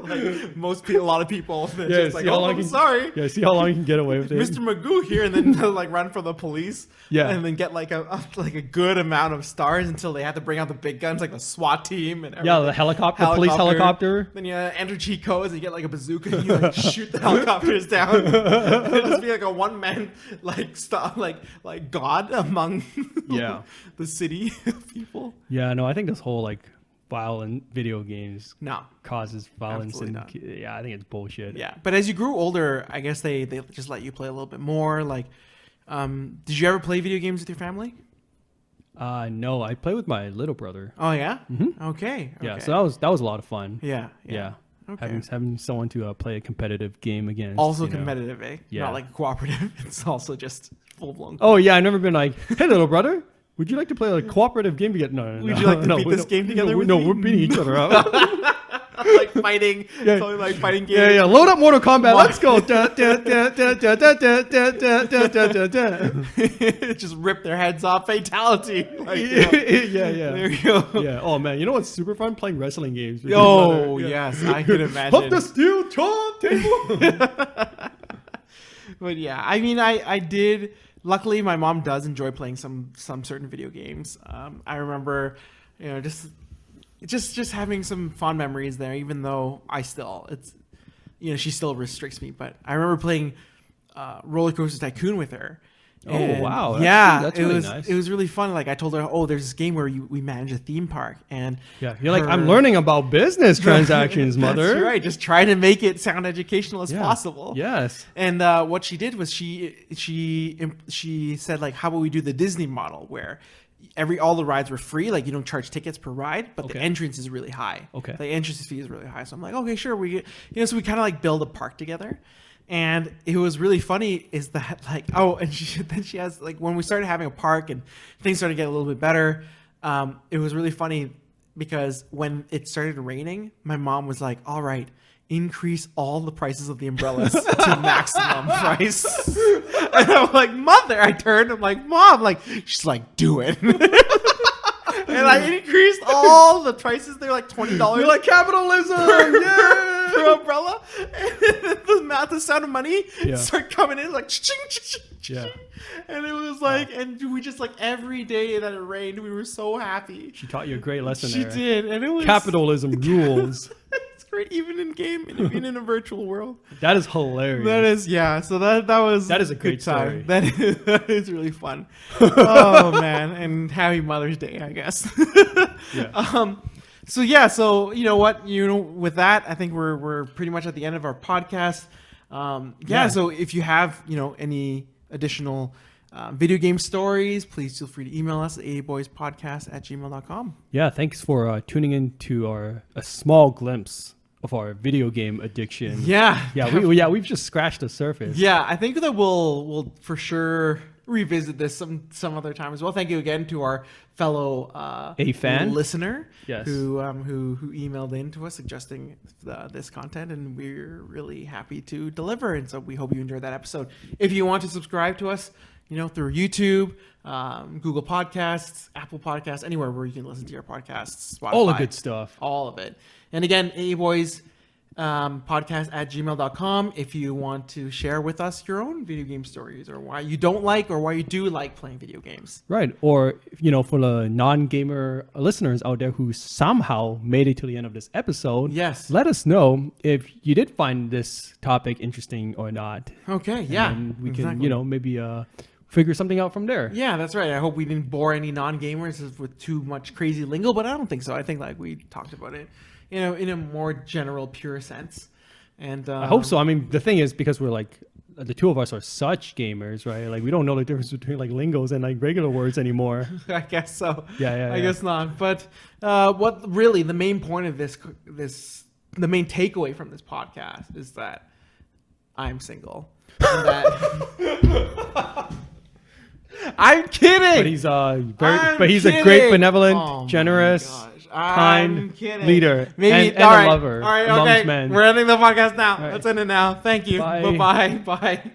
Like most people, a lot of people. They're Yeah, just like, see how oh, long I'm you- sorry. Yeah, see how long you can get away with it. Mr. Magoo here, and then they'll like run for the police, Yeah. and then get like a good amount of stars until they have to bring out the big guns, like the SWAT team and everything. Yeah, the helicopter, police helicopter. Then you enter cheat codes, and you get like a bazooka, and you like shoot the helicopters down. It'll just be like a one man like stop like God among Yeah. the city of people. Yeah, no, I think this whole like violent video games No. causes violence, Absolutely and not. yeah, I think it's bullshit. Yeah, but as you grew older, I guess they just let you play a little bit more. Like, did you ever play video games with your family? No, I play with my little brother. Oh yeah. Mhm. Okay. Yeah, okay. so that was a lot of fun. yeah. Yeah. Okay. Having someone to play a competitive game against. Also you know. competitive, eh? Yeah. Not like cooperative. It's also just full blown. Oh yeah, I've never been like, hey little brother, would you like to play a cooperative game together? No, Would you like to beat we this don't- game together No, with no, me? we're beating each other up. Like fighting. Yeah. Something like fighting games. Yeah, yeah. Load up Mortal Kombat. Let's go. Da, da, da, da, da, da, da, da, da, da, da, da. Just rip their heads off. Fatality. Like, you know, Yeah, there yeah. you go. Yeah. Oh man, you know what's super fun? Playing wrestling games. with your brother. Oh Yeah. yes, I could imagine. Up the steel table. But yeah, I mean, I did. Luckily, my mom does enjoy playing some certain video games. I remember, you know, just having some fond memories there. Even though she still restricts me. But I remember playing Roller Coaster Tycoon with her. Oh, And wow. That's it really was nice. it was really fun. Like I told her, oh, there's this game where we manage a theme park, and Yeah, you're like, I'm her- learning about business transactions, mother. That's right. Just try to make it sound educational as Yeah. possible. Yes. And what she did was she said like, how about we do the Disney model where all the rides were free, like you don't charge tickets per ride, but the Okay. entrance is really high. Okay. The entrance fee is really high. So I'm like, okay, sure. So we kind of like build a park together. And it was really funny is that like, oh, and then she has like, when we started having a park and things started to get a little bit better, it was really funny because when it started raining, my mom was like, all right, increase all the prices of the umbrellas to maximum price. And I'm like, mother, I turned, I'm like, mom, like, she's like, do it. And I increased all the prices. They're like $20 You're like capitalism. per Yeah. umbrella. And the sound of money Yeah. start coming in like ching, ching, ching, Yeah. ching. And it was like, and we just like every day that it rained, we were so happy. She taught you a great lesson She there. did, and it was Capitalism rules. It's great, even in game, even in a virtual world. That is hilarious. That is, yeah. So that was That is a good great story. That is really fun. Oh man, and happy Mother's Day, I guess. Yeah. So yeah, so you know what, with that, I think we're pretty much at the end of our podcast. Yeah. So if you have any additional video game stories, please feel free to email us at aboyspodcast@gmail.com. Yeah, thanks for tuning in to a small glimpse of our video game addiction. Yeah, We've just scratched the surface. Yeah, I think that we'll for sure revisit this some other time as well. Thank you again to our fellow A fan? listener, Yes. who emailed in to us suggesting this content, and we're really happy to deliver. And so we hope you enjoyed that episode. If you want to subscribe to us, through YouTube, Google Podcasts, Apple Podcasts, anywhere where you can listen to your podcasts, Spotify, All the good stuff. all of it. And again, AABoys podcast@gmail.com if you want to share with us your own video game stories, or why you don't like or why you do like playing video games. Right. Or, for the non-gamer listeners out there who somehow made it to the end of this episode, Yes. let us know if you did find this topic interesting or not. Okay, yeah. And we can, exactly. maybe figure something out from there. Yeah, that's right. I hope we didn't bore any non-gamers with too much crazy lingo, but I don't think so. I think like we talked about it, in a more general, pure sense. And I hope so. I mean, the thing is, because we're like, the two of us are such gamers, right? Like, we don't know the difference between like lingos and like regular words anymore. I guess so. Yeah. I guess not. But what really the main point of the main takeaway from this podcast is that I'm single. And that- I'm kidding. But he's a great, benevolent, generous, kind leader and a lover All right, amongst okay. men. We're ending the podcast now. right. Let's end it now. Thank you. Bye. Bye-bye. Bye.